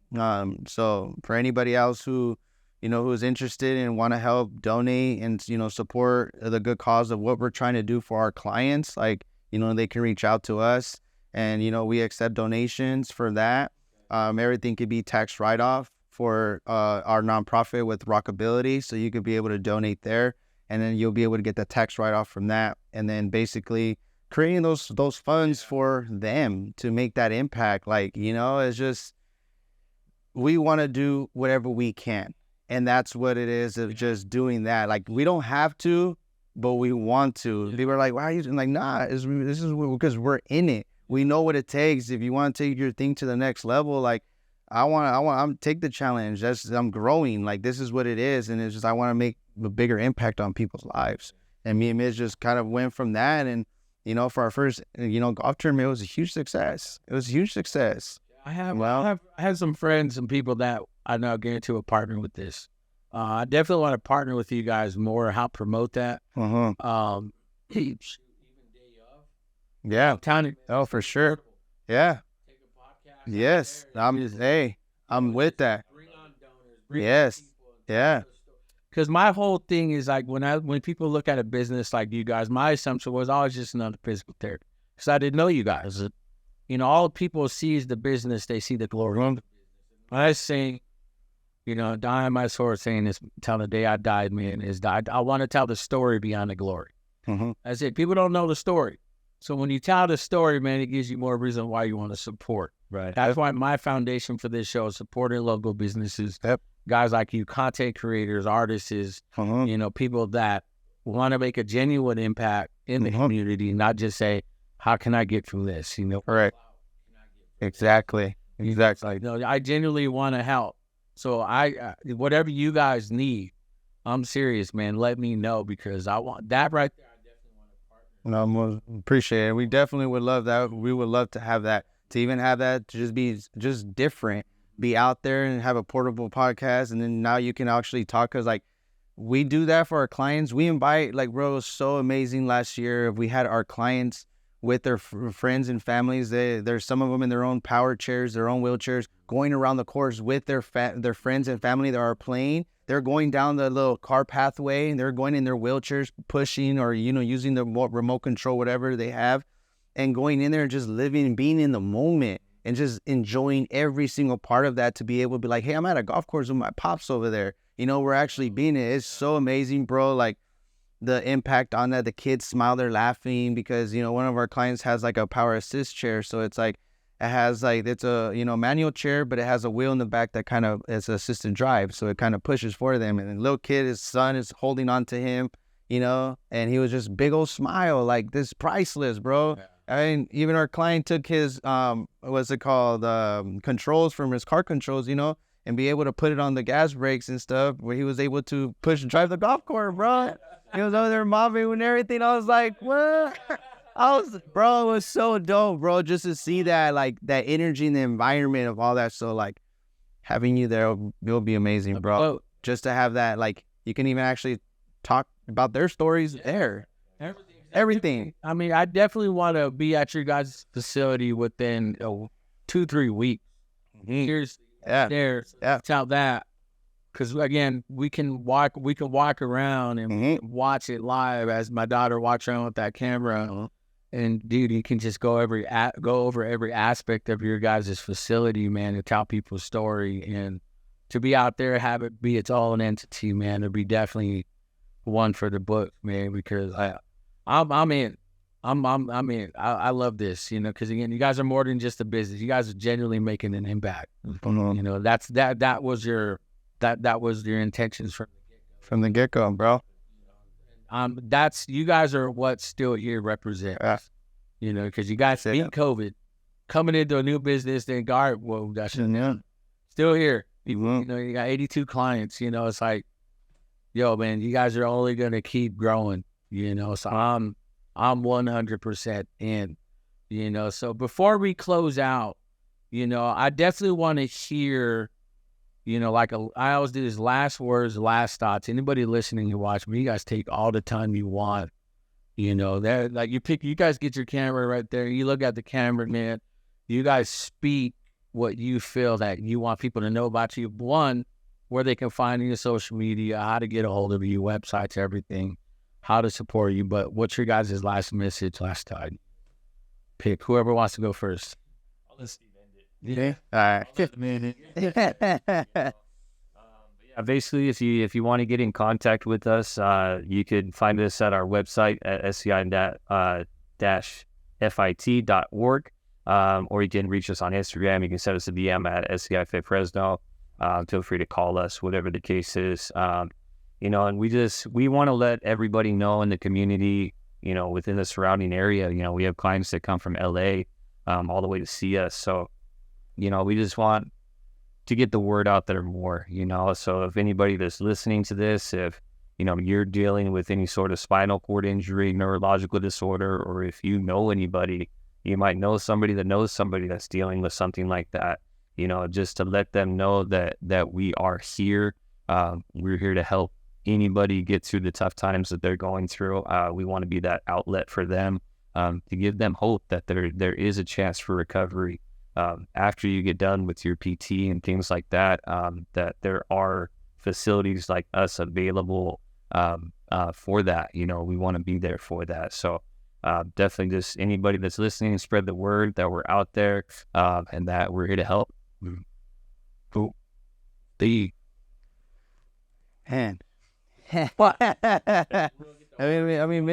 So for anybody else who, you know, who's interested and want to help donate and, you know, support the good cause of what we're trying to do for our clients, like, you know, they can reach out to us and, you know, we accept donations for that. Everything could be tax write-off for our nonprofit with Rockability. So you could be able to donate there and then you'll be able to get the tax write-off from that. And then basically creating those funds for them to make that impact. Like, you know, it's just, we want to do whatever we can. And that's what it is of just doing that. Like, we don't have to, but we want to. People are like, why are you doing? Like, nah, this is because we're in it. We know what it takes. If you want to take your thing to the next level, like, I'm take the challenge. I'm growing. Like, this is what it is. And it's just, I want to make a bigger impact on people's lives. And me and Miz just kind of went from that. And, you know, for our first, you know, golf tournament, it was a huge success. It was a huge success. I have some friends and people that I know get into a partner with this. I definitely want to partner with you guys more, help promote that. Uh-huh. Even day of. Yeah. County. Oh, for sure. Yeah. Take a podcast. Yes. I'm with that. Bring on donors. Yes. Yeah. Because my whole thing is like when people look at a business like you guys, my assumption was always just another physical therapy. Because I didn't know you guys. You know, all people see is the business. They see the glory. When I was saying, you know, dying my sword saying this, tell the day I died, man, is died. I want to tell the story beyond the glory. Mm-hmm. I said, people don't know the story. So when you tell the story, man, it gives you more reason why you want to support. Right. That's why my foundation for this show is supporting local businesses. Yep. Guys like you, content creators, artists, Uh-huh. you know, people that want to make a genuine impact in the community, not just say, how can I get from this? You know, Correct. Exactly. Exactly. you know, I genuinely want to help. So whatever you guys need, I'm serious, man. Let me know because I want that right there. I definitely want to partner. No, appreciate it. We definitely would love that. We would love to have that, to even have that, to just be just different, be out there and have a portable podcast. And then now you can actually talk because like we do that for our clients. We invite, like, bro, it was so amazing last year. We had our clients with their friends and families. There's some of them in their own power chairs, their own wheelchairs, going around the course with their friends and family that are playing. They're going down the little car pathway and they're going in their wheelchairs, pushing or, you know, using the remote control, whatever they have, and going in there and just living and being in the moment and just enjoying every single part of that to be able to be like, hey, I'm at a golf course with my pops over there. You know, we're actually being it. It's so amazing, bro. Like, the impact on that, the kids smile, they're laughing because, you know, one of our clients has like a power assist chair. So it's like, it has like, it's a, you know, manual chair, but it has a wheel in the back that kind of is assisted drive. So it kind of pushes for them. And the little kid, his son is holding on to him, you know, and he was just big old smile, like, this is priceless, bro. Yeah. I mean, even our client took his, what's it called? Controls from his car controls, you know, and be able to put it on the gas brakes and stuff, where he was able to drive the golf cart, bro. He was over there mobbing and everything. I was like, what? Bro, it was so dope, bro, just to see that, like, that energy and the environment of all that. So, like, having you there will be amazing, bro. Oh. Just to have that, like, you can even actually talk about their stories there. Everything. I mean, I definitely want to be at your guys' facility within 2-3 weeks. Here's there. It's out that. Because again, we can walk around and watch it live as my daughter walks around with that camera. And dude, you can just go over every aspect of your guys' facility, man, and tell people's story. And to be out there, have it be its own entity, man, it'd be definitely one for the book, man. Because I'm in. I'm in. I love this, you know. Because again, you guys are more than just a business. You guys are genuinely making an impact. You know, that was your intentions from the get-go, bro. That's, you guys are what Still Here represents. You know, because you guys beat COVID, coming into a new business, then that's Still Here. You know, you got 82 clients. You know, it's like, yo, man, you guys are only gonna keep growing. You know, so I'm 100% in. You know, so before we close out, you know, I definitely want to hear, you know, like I always do this: last words, last thoughts. Anybody listening and watch me, you guys take all the time you want. You know, that, like, you guys get your camera right there. You look at the camera, man. You guys speak what you feel that you want people to know about you. One, where they can find you on social media, how to get a hold of you, websites, everything, how to support you. But what's your guys' last message, last time? Pick whoever wants to go first. I'll let Steve end it. Yeah. All right. Basically, if you want to get in contact with us, you can find us at our website at sci-fit.org, or you can reach us on Instagram. You can send us a DM at SCI Fit Fresno. Feel free to call us, whatever the case is. You know, and we want to let everybody know in the community, you know, within the surrounding area. You know, we have clients that come from LA all the way to see us. So, you know, we just want to get the word out there more, you know. So if anybody that's listening to this, if, you know, you're dealing with any sort of spinal cord injury, neurological disorder, or if you know anybody, you might know somebody that knows somebody that's dealing with something like that, you know, just to let them know that we are here. We're here to help anybody get through the tough times that they're going through. We want to be that outlet for them, to give them hope that there is a chance for recovery. After you get done with your PT and things like that, that there are facilities like us available for that. You know, we want to be there for that. So definitely, just anybody that's listening, spread the word that we're out there, and that we're here to help. Cool. Man. I mean,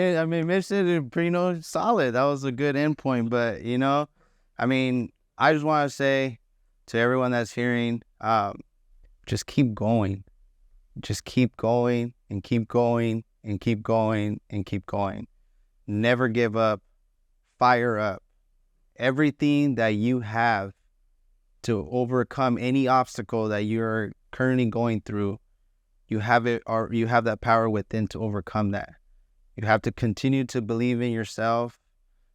Mitch did it pretty, you know, solid. That was a good endpoint, but, you know, I mean, I just want to say to everyone that's hearing, just keep going. Just keep going and keep going and keep going and keep going. Never give up. Fire up. Everything that you have to overcome any obstacle that you're currently going through, you have it, or you have that power within to overcome that. You have to continue to believe in yourself,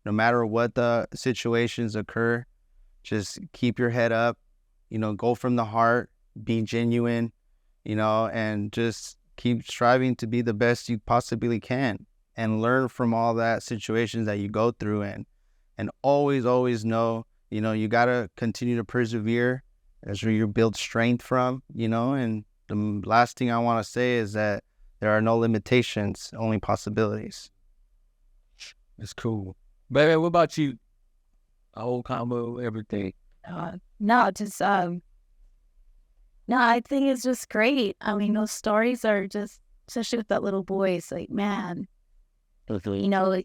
no matter what the situations occur. Just keep your head up, you know, go from the heart, be genuine, you know, and just keep striving to be the best you possibly can, and learn from all that situations that you go through, and always know, you know, you got to continue to persevere. That's where you build strength from, you know. And the last thing I want to say is that there are no limitations, only possibilities. It's cool. Baby, what about you? A whole combo, everything. No, I think it's just great. I mean, those stories are just, especially with that little boy, it's like, man, you know,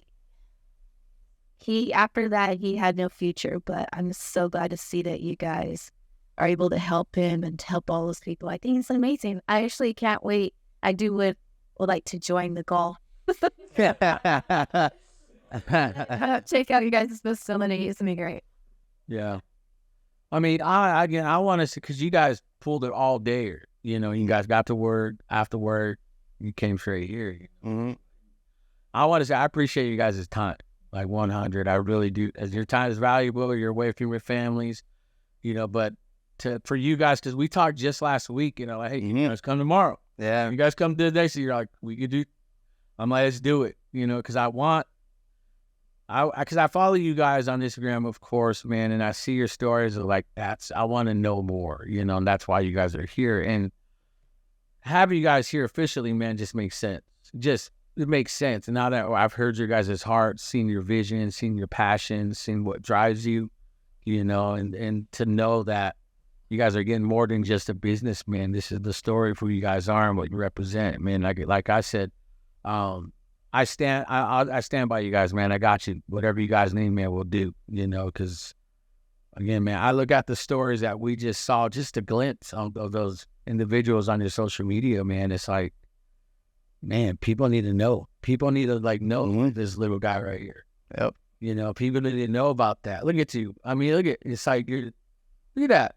after that, he had no future, but I'm so glad to see that you guys are able to help him and to help all those people. I think it's amazing. I actually can't wait. I would like to join the golf. Check out you guys' facility. It's gonna be great. Yeah. I mean, I want to say, because you guys pulled it all day. You know, you guys got to work, after work, you came straight here. Mm-hmm. I want to say I appreciate you guys' time, like 100. I really do. As your time is valuable, you're away from your families, you know, but for you guys, because we talked just last week, you know, like, hey, you guys come tomorrow. Yeah. You guys come to the day, so you're like, we could do. I'm like, let's do it, you know, because I follow you guys on Instagram, of course, man, and I see your stories like I want to know more, you know, and that's why you guys are here. And having you guys here officially, man, just makes sense. It makes sense. And now that I've heard your guys' heart, seen your vision, seen your passion, seen what drives you, you know, and to know that you guys are getting more than just a businessman. This is the story of who you guys are and what you represent, man. Like I said, I stand by you guys, man. I got you. Whatever you guys need, man, we'll do, you know, because, again, man, I look at the stories that we just saw, just a glimpse of those individuals on your social media, man. It's like, man, people need to know. People need to, like, know this little guy right here. Yep. You know, people need to know about that. Look at you. I mean, it's like, look at that.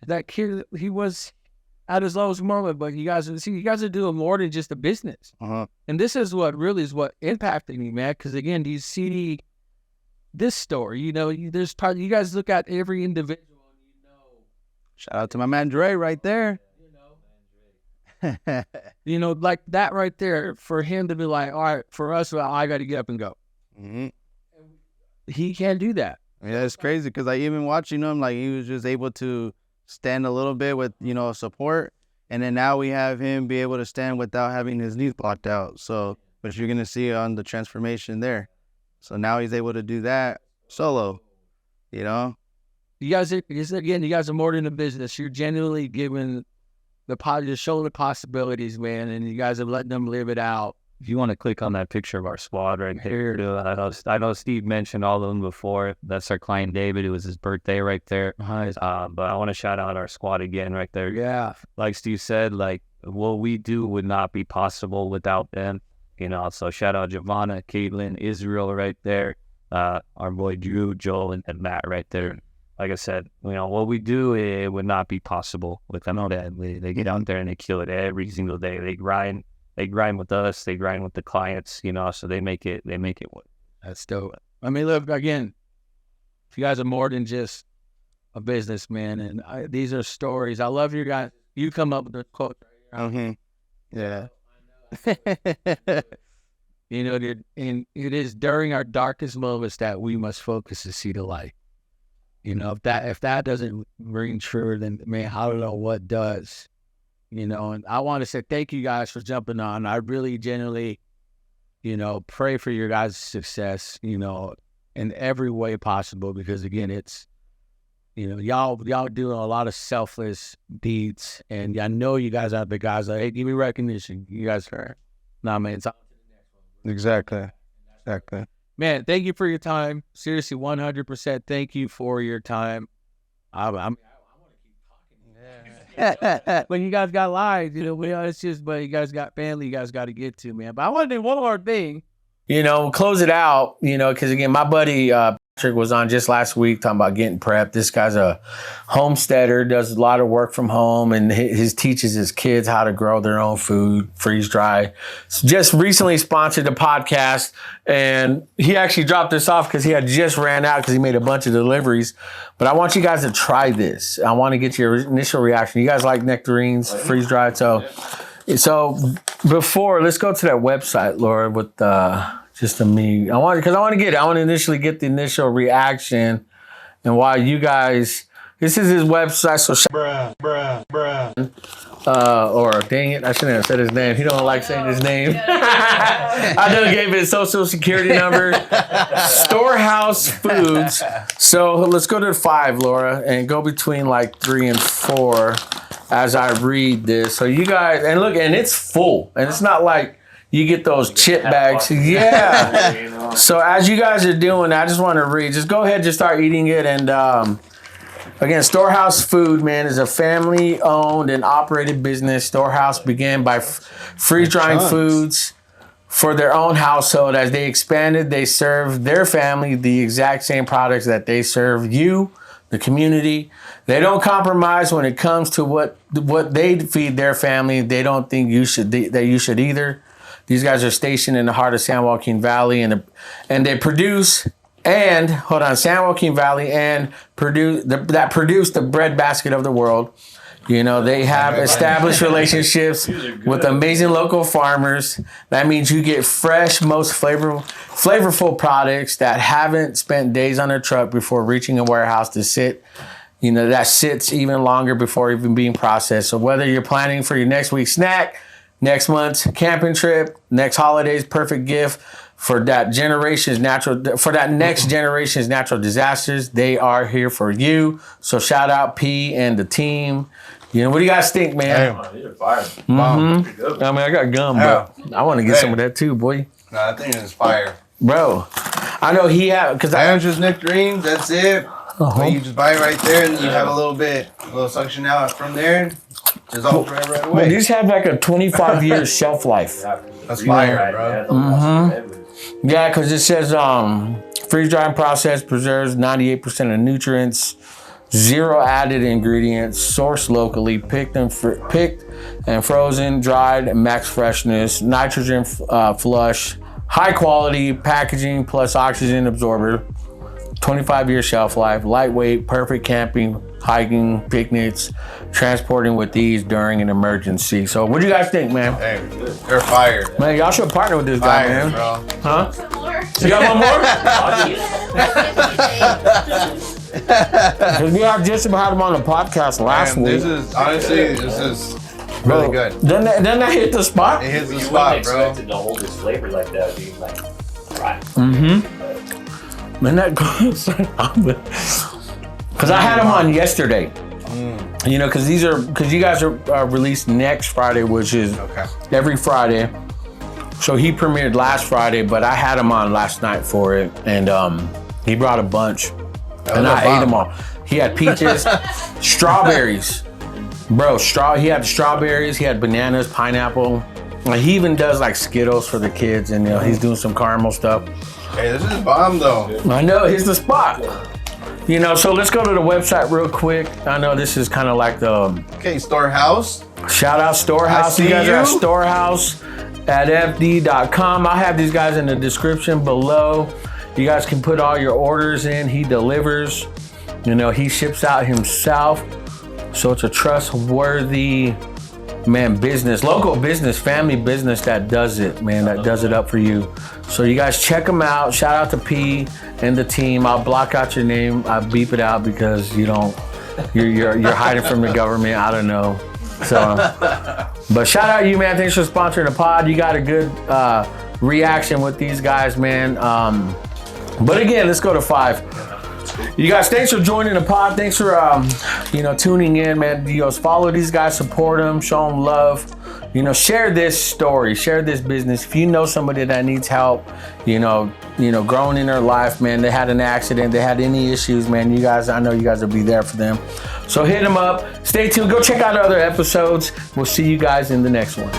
That kid, he was at his lowest moment, but you guys are doing more than just a business. And this is what impacted me, man, because, again, you see this story, you know, you guys look at every individual and you know. Shout out to my man Dre right there. You know, like that right there, for him to be like, all right, for us, well, I got to get up and go. Mm-hmm. He can't do that. Yeah, it's crazy because I even watching him, like, he was just able to stand a little bit with, you know, support. And then now we have him be able to stand without having his knees blocked out. So, but you're going to see on the transformation there. So now he's able to do that solo, you know? You guys are more than a business. You're genuinely giving just showing the possibilities, man, and you guys are letting them live it out. If you want to click on that picture of our squad right here, I know Steve mentioned all of them before. That's our client David. It was his birthday right there. But I want to shout out our squad again right there. Yeah. Like Steve said, like, what we do would not be possible without them. You know, so shout out Giovanna, Caitlin, Israel right there. Our boy Drew, Joel, and Matt right there. Like I said, you know, what we do, it would not be possible without them. They get out there and they kill it every single day. They grind with us. They grind with the clients, you know, so they make it work. That's dope. I mean, look, again, if you guys are more than just a businessman, and these are stories. I love you guys. You come up with the quote right here. Yeah. You know, and it is during our darkest moments that we must focus to see the light. You know, if that doesn't ring true, then, man, I don't know what does. You know, and I want to say thank you guys for jumping on. I really genuinely, you know, pray for your guys' success, you know, in every way possible, because, again, it's, you know, y'all doing a lot of selfless deeds, and I know you guys are the guys like, hey, give me recognition. You guys are, man, it's on to the next one. Exactly. Man, thank you for your time. Seriously, 100%. Thank you for your time. I want to keep talking. Yeah. When you guys got lives, you know, it's just, but you guys got family you guys got to get to, man. But I want to do one more thing. You know, we'll close it out, you know, because, again, my buddy Patrick was on just last week talking about getting prepped. This guy's a homesteader, does a lot of work from home, and he teaches his kids how to grow their own food, freeze dry. So just recently sponsored a podcast, and he actually dropped this off because he had just ran out because he made a bunch of deliveries. But I want you guys to try this. I want to get your initial reaction. You guys like nectarines, freeze dried? So before, let's go to that website, Laura, with just me. I want to initially get the initial reaction, and while you guys, this is his website. So or dang it, I shouldn't have said his name. He don't like saying his name. I done gave his social security number. Storehouse Foods. So let's go to 5, Laura, and go between like 3 and 4 as I read this. So you guys, and look, and it's full, and it's not like you get those chip bags. Yeah. So as you guys are doing, I just want to read. Just go ahead, just start eating it. And again, Storehouse Food, man, is a family-owned and operated business. Storehouse began by freeze-drying foods for their own household. As they expanded, they served their family the exact same products that they serve you, the community. They don't compromise when it comes to what they feed their family. They don't think you should either. These guys are stationed in the heart of San Joaquin Valley, and they produce San Joaquin Valley and produce the breadbasket of the world. You know, they have established relationships with amazing local farmers. That means you get fresh, most flavorful products that haven't spent days on a truck before reaching a warehouse to sit. You know, that sits even longer before even being processed. So whether you're planning for your next week's snack, next month's camping trip, next holiday's perfect gift for that next generation's natural disasters, they are here for you. So shout out P and the team. You know, what do you guys think, man? Hey. These are fire. Mm-hmm. I mean, I got gum, but I want to get some of that too, boy. No, I think it's fire. Bro, I know he had, because I just nectarines, that's it. But you just buy it right there, and then you have a little suction out from there. It's all right away. Well, these have like a 25-year shelf life. That's fire, bro. Mm-hmm. Yeah, because it says freeze drying process preserves 98% of nutrients, 0 added ingredients, sourced locally, picked and frozen, dried, max freshness, nitrogen flush, high quality packaging plus oxygen absorber. 25-year shelf life, lightweight, perfect camping, hiking, picnics, transporting with ease during an emergency. So what do you guys think, man? Hey, they're fire. Man, y'all should partner with this guy, man. Bro. Huh? Some more. You got one more? Because we have just about him on the podcast last week. This is really good. Doesn't that hit the spot? It hits the You spot, wouldn't bro. expect it to hold this flavor like that, dude. Like, right. Mm-hmm. Man, that goes. Because I had them on yesterday. You know, because you guys are released next Friday, which is every Friday. So he premiered last Friday, but I had him on last night for it, and he brought a bunch, and I ate them all. He had peaches, strawberries, bro. He had strawberries. He had bananas, pineapple. And he even does like Skittles for the kids, and he's doing some caramel stuff. Hey, this is bomb though. I know, here's the spot. You know, so let's go to the website real quick. I know this is kind of like the Storehouse. Shout out Storehouse. You guys are at storehousefdfoods.com. I'll have these guys in the description below. You guys can put all your orders in. He delivers. You know, he ships out himself. So it's a trustworthy, man, business, local business, family business that does it, man, that does it up for you. So you guys check them out. Shout out to P and the team. I'll block out your name. I beep it out because you're hiding from the government. I don't know. So, but shout out you, man. Thanks for sponsoring the pod. You got a good reaction with these guys, man. But again, let's go to 5. You guys, thanks for joining the pod. Thanks for tuning in, man. Follow these guys, support them, show them love. Share this story, share this business. If you know somebody that needs help, growing in their life, man, they had an accident, they had any issues, man, I know you guys will be there for them. So hit them up. Stay tuned. Go check out other episodes. We'll see you guys in the next one.